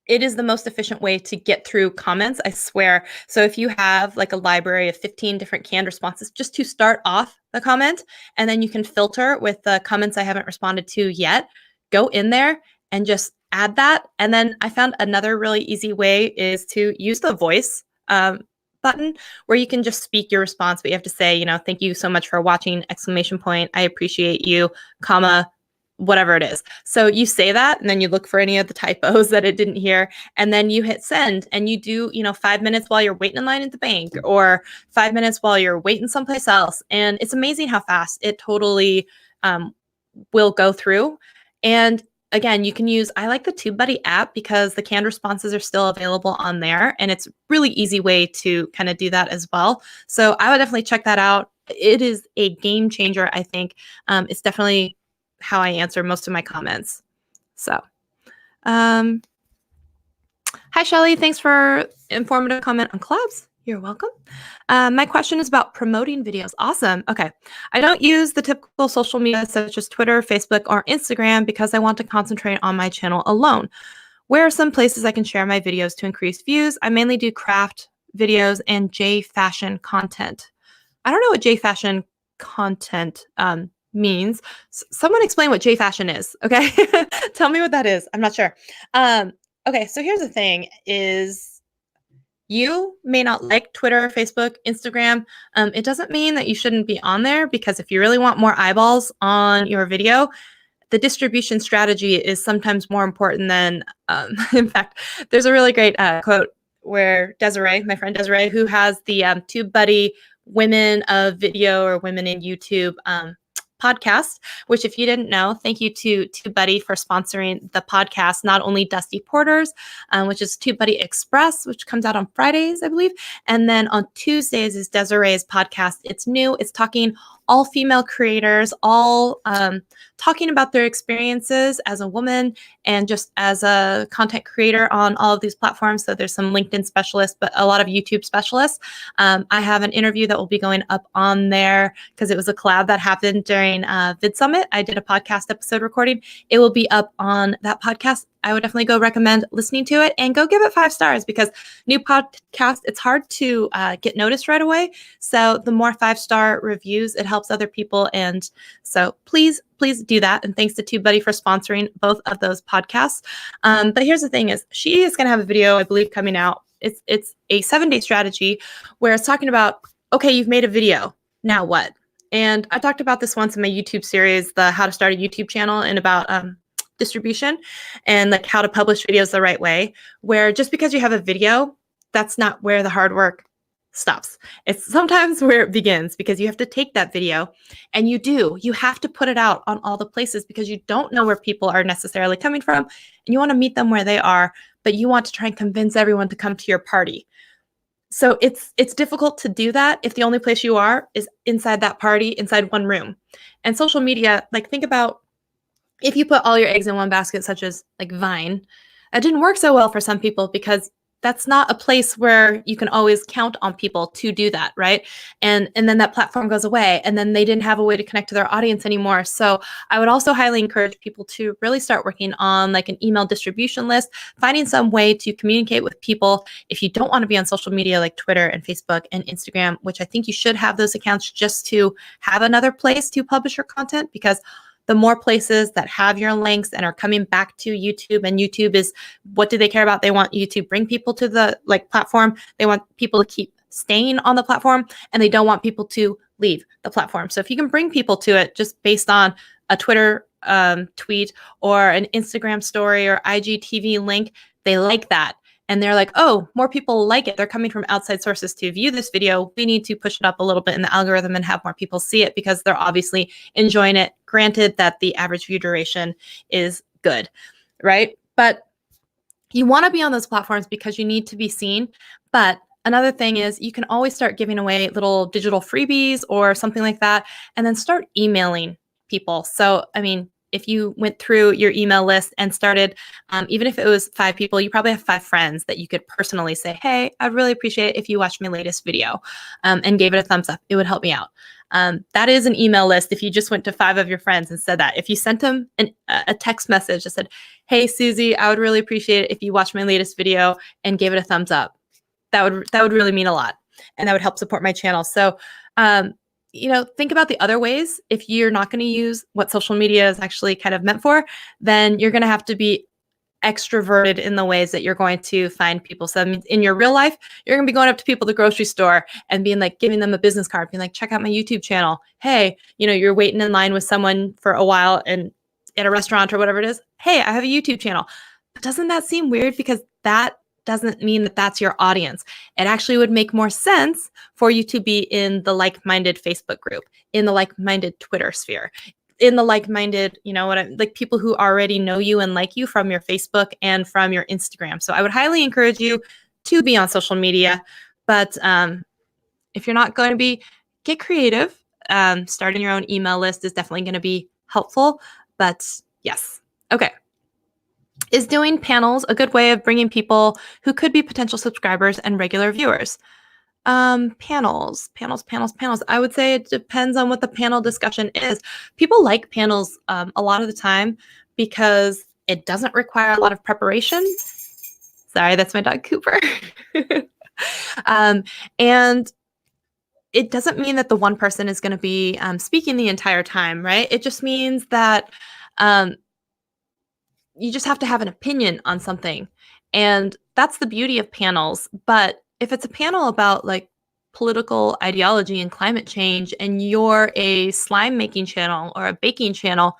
it is the most efficient way to get through comments, I swear. So if you have like a library of 15 different canned responses just to start off the comment, and then you can filter with the comments I haven't responded to yet, go in there and just add that. And then I found another really easy way is to use the voice button where you can just speak your response, but you have to say, you know, thank you so much for watching, exclamation point, I appreciate you, comma, whatever it is. So you say that, and then you look for any of the typos that it didn't hear, and then you hit send, and you do, you know, 5 minutes while you're waiting in line at the bank, or 5 minutes while you're waiting someplace else. And it's amazing how fast it totally will go through. And again, you can use, I like the TubeBuddy app because the canned responses are still available on there, and it's really easy way to kind of do that as well. So I would definitely check that out. It is a game changer, I think. It's definitely how I answer most of my comments. So, hi, Shelly. Thanks for informative comment on collabs. You're welcome. My question is about promoting videos. Awesome. Okay. I don't use the typical social media such as Twitter, Facebook, or Instagram because I want to concentrate on my channel alone. Where are some places I can share my videos to increase views? I mainly do craft videos and J fashion content. I don't know what J fashion content means. Someone explain what J fashion is. Okay. Tell me what that is. I'm not sure. Okay. So here's the thing is you may not like Twitter, Facebook, Instagram. It doesn't mean that you shouldn't be on there, because if you really want more eyeballs on your video, the distribution strategy is sometimes more important than, in fact, there's a really great quote where Desiree, my friend Desiree, who has the TubeBuddy Women of Video or Women in YouTube podcast, which if you didn't know, thank you to TubeBuddy for sponsoring the podcast, not only Dusty Porter's, which is TubeBuddy Express, which comes out on Fridays, I believe. And then on Tuesdays is Desiree's podcast. It's new. It's talking all female creators, all talking about their experiences as a woman and just as a content creator on all of these platforms. So there's some LinkedIn specialists, but a lot of YouTube specialists. I have an interview that will be going up on there because it was a collab that happened during Vid Summit. I did a podcast episode recording. It will be up on that podcast. I would definitely go recommend listening to it and go give it 5 stars, because new podcast, it's hard to get noticed right away. So the more 5-star reviews, it helps other people. And so please do that. And thanks to TubeBuddy for sponsoring both of those podcasts. But here's the thing is she is going to have a video, I believe, coming out. It's a 7-day strategy where it's talking about, okay, you've made a video. Now what? And I talked about this once in my YouTube series, the how to start a YouTube channel, and about distribution and like how to publish videos the right way, where just because you have a video, that's not where the hard work stops. It's sometimes where it begins, because you have to take that video and you have to put it out on all the places, because you don't know where people are necessarily coming from, and you want to meet them where they are, but you want to try and convince everyone to come to your party. So it's difficult to do that if the only place you are is inside that party, inside one room. And social media, like think about if you put all your eggs in one basket, such as like Vine, that didn't work so well for some people, because that's not a place where you can always count on people to do that, right? And then that platform goes away, and then they didn't have a way to connect to their audience anymore. So I would also highly encourage people to really start working on like an email distribution list, finding some way to communicate with people. If you don't want to be on social media like Twitter and Facebook and Instagram, which I think you should have those accounts just to have another place to publish your content, because the more places that have your links and are coming back to YouTube, and YouTube is, what do they care about? They want you to bring people to the platform. They want people to keep staying on the platform, and they don't want people to leave the platform. So if you can bring people to it just based on a Twitter tweet or an Instagram story or IGTV link, they like that. And they're like, oh, more people like it. They're coming from outside sources to view this video. We need to push it up a little bit in the algorithm and have more people see it because they're obviously enjoying it. Granted that the average view duration is good, right? But you want to be on those platforms because you need to be seen. But another thing is you can always start giving away little digital freebies or something like that, and then start emailing people. So, I mean, if you went through your email list and started, even if it was 5 people, you probably have 5 friends that you could personally say, hey, I'd really appreciate it if you watched my latest video, and gave it a thumbs up. It would help me out. That is an email list. If you just went to 5 of your friends and said that, if you sent them a text message that said, hey, Susie, I would really appreciate it if you watched my latest video and gave it a thumbs up, that would really mean a lot. And that would help support my channel. So, think about the other ways. If you're not going to use what social media is actually kind of meant for, then you're going to have to be extroverted in the ways that you're going to find people. So that means in your real life, you're going to be going up to people at the grocery store and being like, giving them a business card, being like, check out my YouTube channel. Hey, you're waiting in line with someone for a while and at a restaurant or whatever it is. Hey, I have a YouTube channel. But doesn't that seem weird? Because that doesn't mean that that's your audience. It actually would make more sense for you to be in the like-minded Facebook group, in the like-minded Twitter sphere, in the like-minded, like people who already know you and like you from your Facebook and from your Instagram. So I would highly encourage you to be on social media. But if you're not going to be, get creative. Starting your own email list is definitely going to be helpful. But yes. Okay. Is doing panels a good way of bringing people who could be potential subscribers and regular viewers? Panels. I would say it depends on what the panel discussion is. People like panels a lot of the time because it doesn't require a lot of preparation. Sorry, that's my dog Cooper. And it doesn't mean that the one person is going to be speaking the entire time, right? It just means that you just have to have an opinion on something. And that's the beauty of panels. But if it's a panel about like political ideology and climate change, and you're a slime making channel or a baking channel,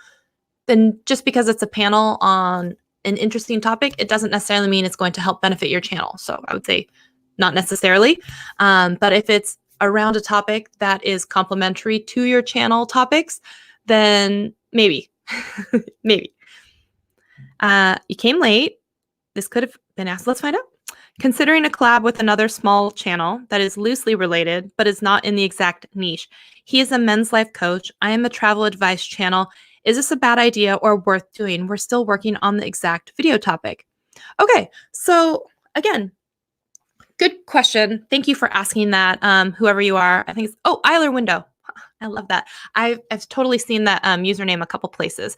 then just because it's a panel on an interesting topic, it doesn't necessarily mean it's going to help benefit your channel. So I would say not necessarily. But if it's around a topic that is complementary to your channel topics, then maybe, maybe. You came late. This could have been asked. Let's find out. Considering a collab with another small channel that is loosely related, but is not in the exact niche. He is a men's life coach. I am a travel advice channel. Is this a bad idea or worth doing? We're still working on the exact video topic. Okay, so again, good question. Thank you for asking that, whoever you are. I think it's, Eiler Window. I love that. I've totally seen that username a couple places.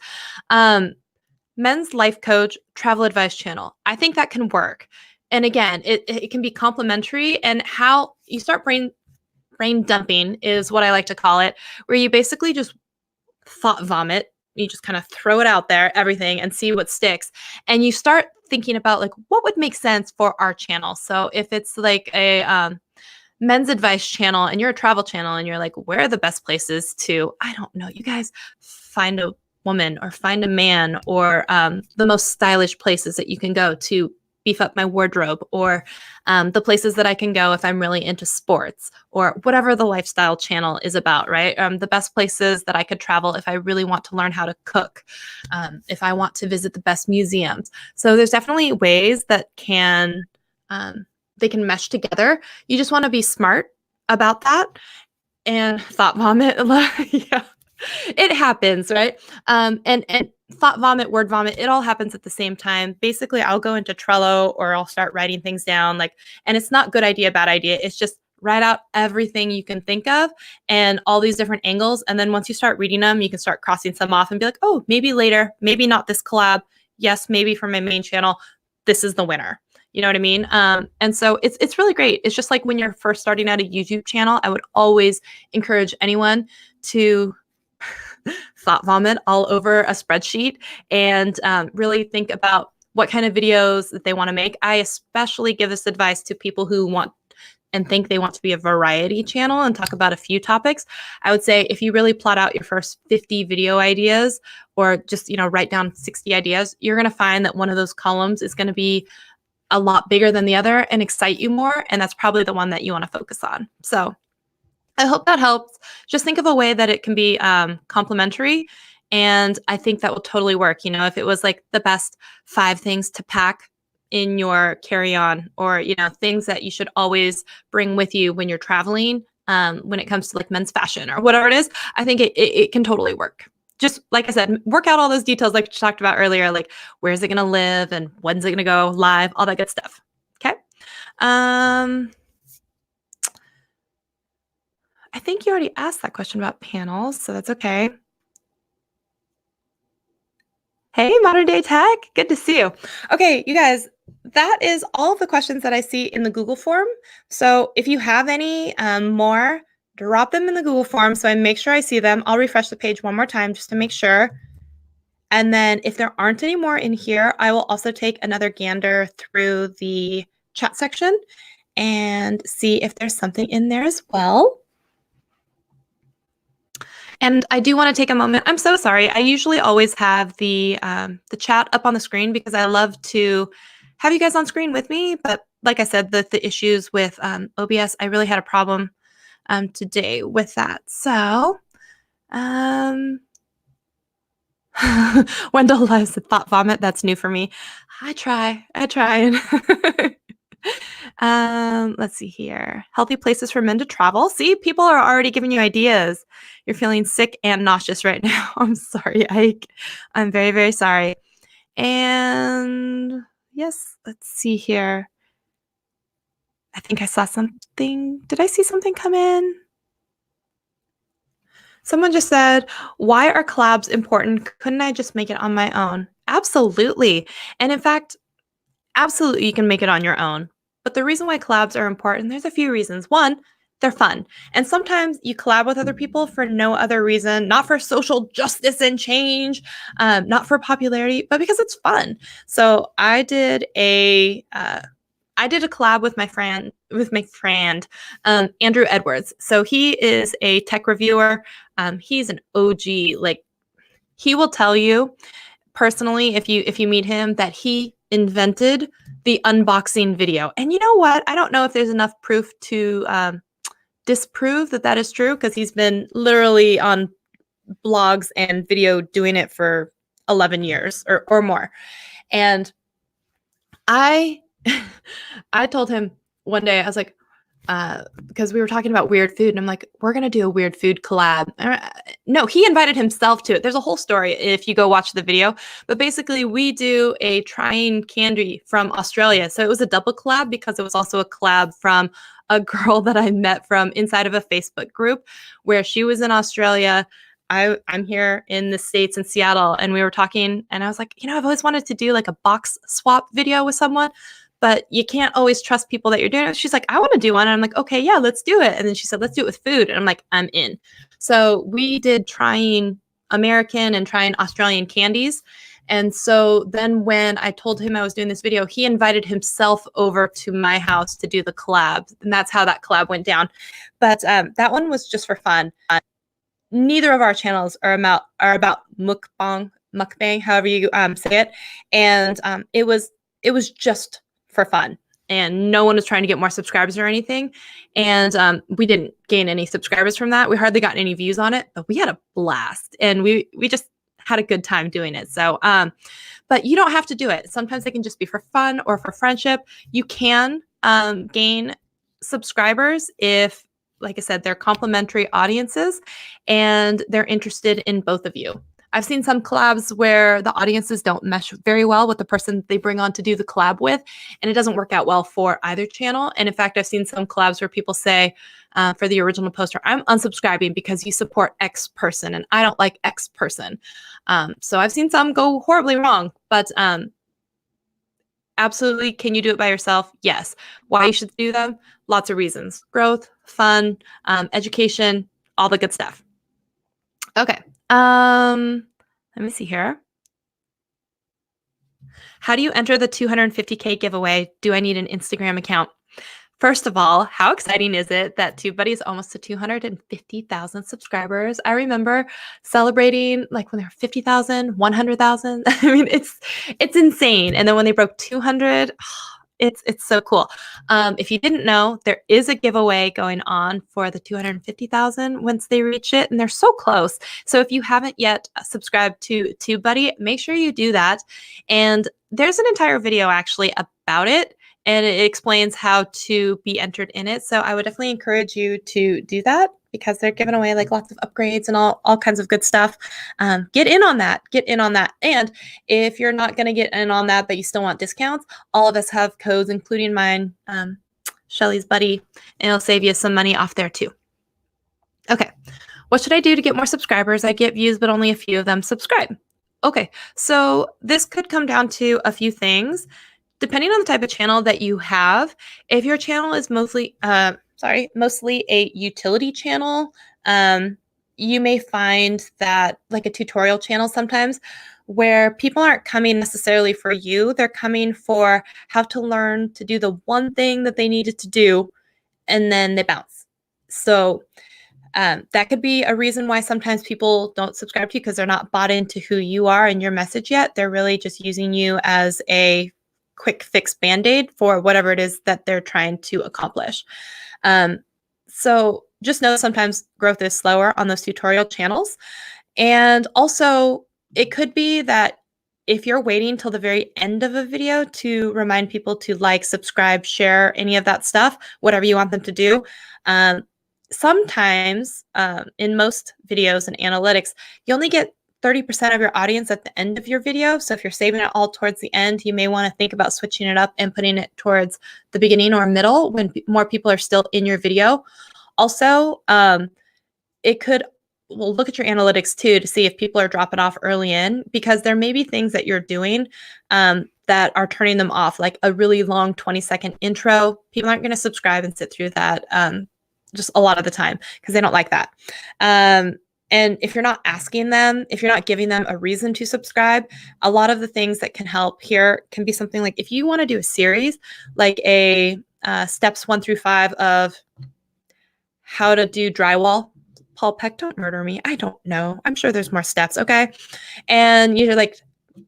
Men's life coach, travel advice channel. I think that can work. And again, it can be complementary, and how you start brain dumping is what I like to call it, where you basically just thought vomit. You just kind of throw it out there, everything, and see what sticks. And you start thinking about like, what would make sense for our channel? So if it's like a men's advice channel and you're a travel channel and you're like, where are the best places to, I don't know, you guys, find a woman or find a man, or the most stylish places that you can go to beef up my wardrobe, or the places that I can go if I'm really into sports, or whatever the lifestyle channel is about, right? The best places that I could travel if I really want to learn how to cook, if I want to visit the best museums. So there's definitely ways that they can mesh together. You just want to be smart about that. And thought vomit, yeah. It happens, right? And thought vomit, word vomit, it all happens at the same time. Basically, I'll go into Trello or I'll start writing things down, and it's not good idea, bad idea. It's just write out everything you can think of and all these different angles. And then once you start reading them, you can start crossing some off and be like, oh, maybe later, maybe not this collab. Yes, maybe for my main channel, this is the winner. You know what I mean? And so it's really great. It's just like when you're first starting out a YouTube channel, I would always encourage anyone to thought vomit all over a spreadsheet and really think about what kind of videos that they want to make. I especially give this advice to people who want and think they want to be a variety channel and talk about a few topics. I would say if you really plot out your first 50 video ideas or just, write down 60 ideas, you're going to find that one of those columns is going to be a lot bigger than the other and excite you more. And that's probably the one that you want to focus on. So I hope that helps. Just think of a way that it can be complementary. And I think that will totally work. If it was like the best 5 things to pack in your carry-on or, things that you should always bring with you when you're traveling when it comes to like men's fashion or whatever it is, I think it can totally work. Just like I said, work out all those details like you talked about earlier, like where's it going to live and when's it going to go live, all that good stuff. Okay. I think you already asked that question about panels, so that's okay. Hey, Modern Day Tech, good to see you. Okay, you guys, that is all of the questions that I see in the Google form. So if you have any more, drop them in the Google form so I make sure I see them. I'll refresh the page one more time just to make sure. And then if there aren't any more in here, I will also take another gander through the chat section and see if there's something in there as well. And I do want to take a moment. I'm so sorry. I usually always have the chat up on the screen because I love to have you guys on screen with me. But like I said, the issues with OBS, I really had a problem today with that. So Wendell loves the thought vomit. That's new for me. I try. Let's see here. Healthy places for men to travel. See, people are already giving you ideas. You're feeling sick and nauseous right now. I'm sorry, Ike. I'm very, very sorry. And yes, let's see here. I think I saw something. Did I see something come in? Someone just said, why are collabs important? Couldn't I just make it on my own? Absolutely. And in fact, absolutely, you can make it on your own. But the reason why collabs are important, there's a few reasons. One, they're fun. And sometimes you collab with other people for no other reason, not for social justice and change, not for popularity, but because it's fun. So I did a collab with my friend, Andrew Edwards. So he is a tech reviewer. He's an OG. Like, he will tell you personally, if you meet him, that he invented the unboxing video. And you know what? I don't know if there's enough proof to disprove that is true, because he's been literally on blogs and video doing it for 11 years or more. And I told him one day, I was like, because we were talking about weird food, and I'm like, we're going to do a weird food collab. No, he invited himself to it. There's a whole story if you go watch the video. But basically, we do a trying candy from Australia. So it was a double collab because it was also a collab from a girl that I met from inside of a Facebook group where she was in Australia. I'm here in the States in Seattle, and we were talking, and I was like, I've always wanted to do like a box swap video with someone, but you can't always trust people that you're doing it with. She's like, I want to do one. And I'm like, okay, yeah, let's do it. And then she said, let's do it with food. And I'm like, I'm in. So we did trying American and trying Australian candies. And so then when I told him I was doing this video, he invited himself over to my house to do the collab. And that's how that collab went down. But that one was just for fun. Neither of our channels are about mukbang, however you say it. And it was just for fun, and no one was trying to get more subscribers or anything. And we didn't gain any subscribers from that. We hardly got any views on it, but we had a blast, and we just had a good time doing it. So, but you don't have to do it. Sometimes they can just be for fun or for friendship. You can gain subscribers if, like I said, they're complementary audiences and they're interested in both of you. I've seen some collabs where the audiences don't mesh very well with the person they bring on to do the collab with, and it doesn't work out well for either channel. And in fact, I've seen some collabs where people say for the original poster, I'm unsubscribing because you support X person and I don't like X person. So I've seen some go horribly wrong, but absolutely, can you do it by yourself? Yes. Why you should do them? Lots of reasons. Growth, fun, education, all the good stuff. Okay, Let me see here. How do you enter the 250K giveaway? Do I need an Instagram account? First of all, how exciting is it that TubeBuddy is almost to 250,000 subscribers? I remember celebrating like when they were 50,000, 100,000. I mean, it's insane. And then when they broke 200, it's so cool. If you didn't know, there is a giveaway going on for the 250,000 once they reach it, and they're so close. So if you haven't yet subscribed to TubeBuddy, make sure you do that. And there's an entire video actually about it, and it explains how to be entered in it. So I would definitely encourage you to do that because they're giving away like lots of upgrades and all kinds of good stuff. Get in on that. Get in on that. And if you're not going to get in on that, but you still want discounts, all of us have codes, including mine, Shelly's Buddy, and it'll save you some money off there too. Okay. What should I do to get more subscribers? I get views, but only a few of them subscribe. Okay. So this could come down to a few things. Depending on the type of channel that you have, if your channel is mostly a utility channel, you may find that like a tutorial channel sometimes where people aren't coming necessarily for you, they're coming for how to learn to do the one thing that they needed to do, and then they bounce. So that could be a reason why sometimes people don't subscribe to you because they're not bought into who you are and your message yet. They're really just using you as a quick fix band-aid for whatever it is that they're trying to accomplish. So just know sometimes growth is slower on those tutorial channels. And also it could be that if you're waiting till the very end of a video to remind people to like, subscribe, share, any of that stuff, whatever you want them to do, sometimes in most videos and analytics, you only get 30% of your audience at the end of your video. So if you're saving it all towards the end, you may want to think about switching it up and putting it towards the beginning or middle when more people are still in your video. Also, it could, well, look at your analytics too to see if people are dropping off early in, because there may be things that you're doing that are turning them off, like a really long 20-second intro. People aren't going to subscribe and sit through that just a lot of the time because they don't like that. And if you're not asking them, if you're not giving them a reason to subscribe, a lot of the things that can help here can be something like if you want to do a series, like a steps 1 through 5 of how to do drywall. Paul Peck, don't murder me. I don't know. I'm sure there's more steps. Okay. And you're like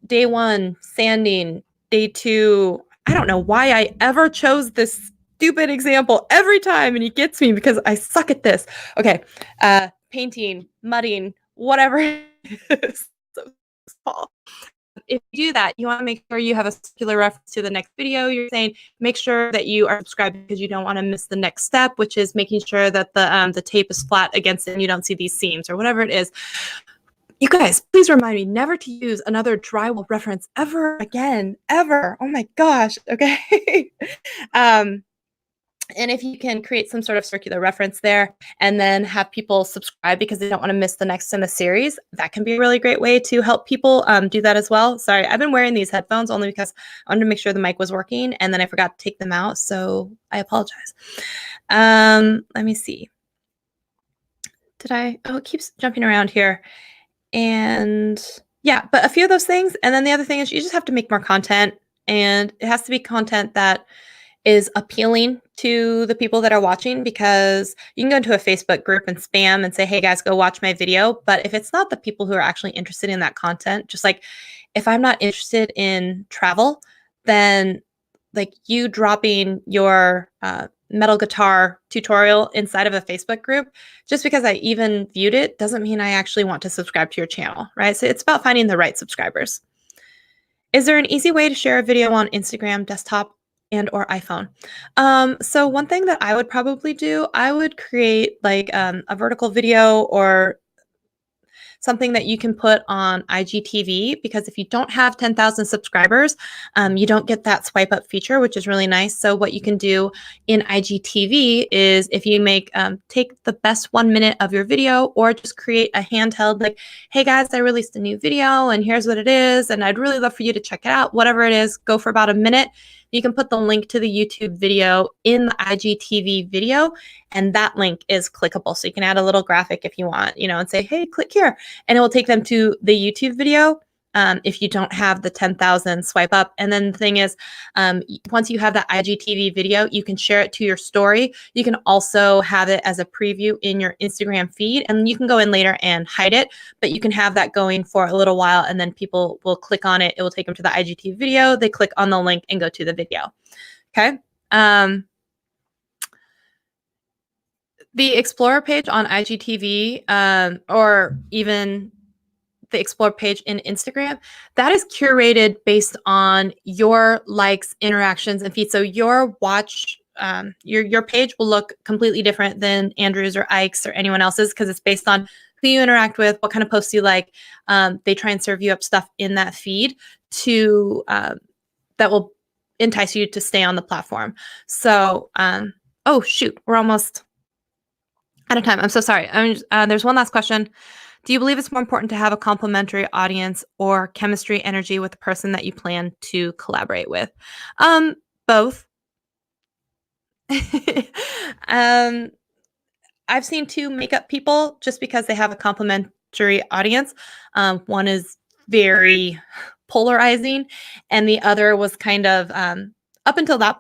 day 1, sanding, day 2. I don't know why I ever chose this stupid example every time, and he gets me because I suck at this. Okay. Painting, mudding, whatever it is. So, Paul, if you do that, you want to make sure you have a circular reference to the next video you're saying. Make sure that you are subscribed because you don't want to miss the next step, which is making sure that the tape is flat against it and you don't see these seams or whatever it is. You guys, please remind me never to use another drywall reference ever again, ever. Oh my gosh. Okay. And if you can create some sort of circular reference there and then have people subscribe because they don't want to miss the next in the series, that can be a really great way to help people do that as well. Sorry, I've been wearing these headphones only because I wanted to make sure the mic was working, and then I forgot to take them out, so I apologize. Let me see. Did I? Oh, it keeps jumping around here. And yeah, but a few of those things. And then the other thing is you just have to make more content, and it has to be content that is appealing to the people that are watching, because you can go into a Facebook group and spam and say, hey guys, go watch my video. But if it's not the people who are actually interested in that content, just like if I'm not interested in travel, then like you dropping your metal guitar tutorial inside of a Facebook group, just because I even viewed it doesn't mean I actually want to subscribe to your channel, right? So it's about finding the right subscribers. Is there an easy way to share a video on Instagram, desktop, and or iPhone? So one thing that I would probably do, I would create like a vertical video or something that you can put on IGTV, because if you don't have 10,000 subscribers, you don't get that swipe up feature, which is really nice. So what you can do in IGTV is if you make, take the best 1 minute of your video, or just create a handheld, like, hey guys, I released a new video and here's what it is, and I'd really love for you to check it out. Whatever it is, go for about a minute. you can put the link to the YouTube video in the IGTV video, and that link is clickable. So you can add a little graphic if you want, and say, hey, click here, and it will take them to the YouTube video. If you don't have the 10,000 swipe up. And then the thing is, once you have that IGTV video, you can share it to your story. You can also have it as a preview in your Instagram feed, and you can go in later and hide it, but you can have that going for a little while, and then people will click on it. It will take them to the IGTV video. They click on the link and go to the video. Okay. The Explorer page on IGTV, or even the Explore page in Instagram, that is curated based on your likes, interactions, and feeds. So your watch, your page will look completely different than Andrew's or Ike's or anyone else's, because it's based on who you interact with, what kind of posts you like. They try and serve you up stuff in that feed to that will entice you to stay on the platform. So, oh shoot, we're almost out of time. I'm so sorry. There's one last question. Do you believe it's more important to have a complementary audience or chemistry energy with the person that you plan to collaborate with? Both. I've seen two makeup people just because they have a complementary audience. One is very polarizing, and the other was kind of up until that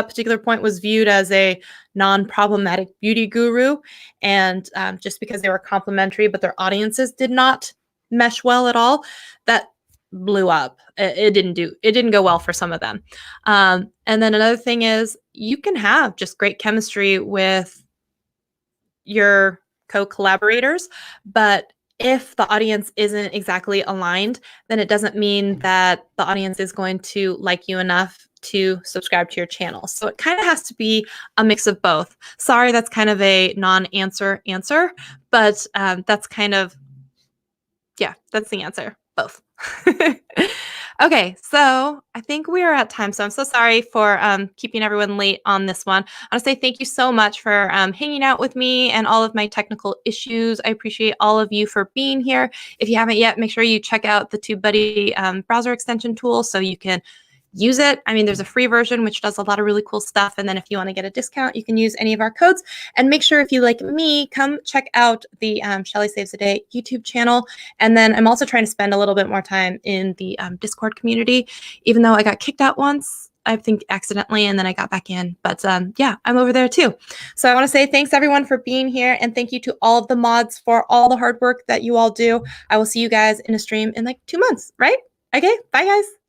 particular point was viewed as a non-problematic beauty guru. And just because they were complementary, but their audiences did not mesh well at all, that blew up. It didn't go well for some of them. And then another thing is, you can have just great chemistry with your co-collaborators, but if the audience isn't exactly aligned, then it doesn't mean that the audience is going to like you enough to subscribe to your channel. So it kind of has to be a mix of both. Sorry, that's kind of a non-answer answer, but that's kind of, yeah, that's the answer. Both. Okay, so I think we are at time. So I'm so sorry for keeping everyone late on this one. I want to say thank you so much for hanging out with me and all of my technical issues. I appreciate all of you for being here. If you haven't yet, make sure you check out the TubeBuddy browser extension tool so you can use it. I mean, there's a free version, which does a lot of really cool stuff. And then if you want to get a discount, you can use any of our codes. And make sure, if you like me, come check out the Shelly Saves a Day YouTube channel. And then I'm also trying to spend a little bit more time in the Discord community, even though I got kicked out once, I think accidentally, and then I got back in. But yeah, I'm over there too. So I want to say thanks everyone for being here. And thank you to all of the mods for all the hard work that you all do. I will see you guys in a stream in like 2 months, right? Okay, bye guys.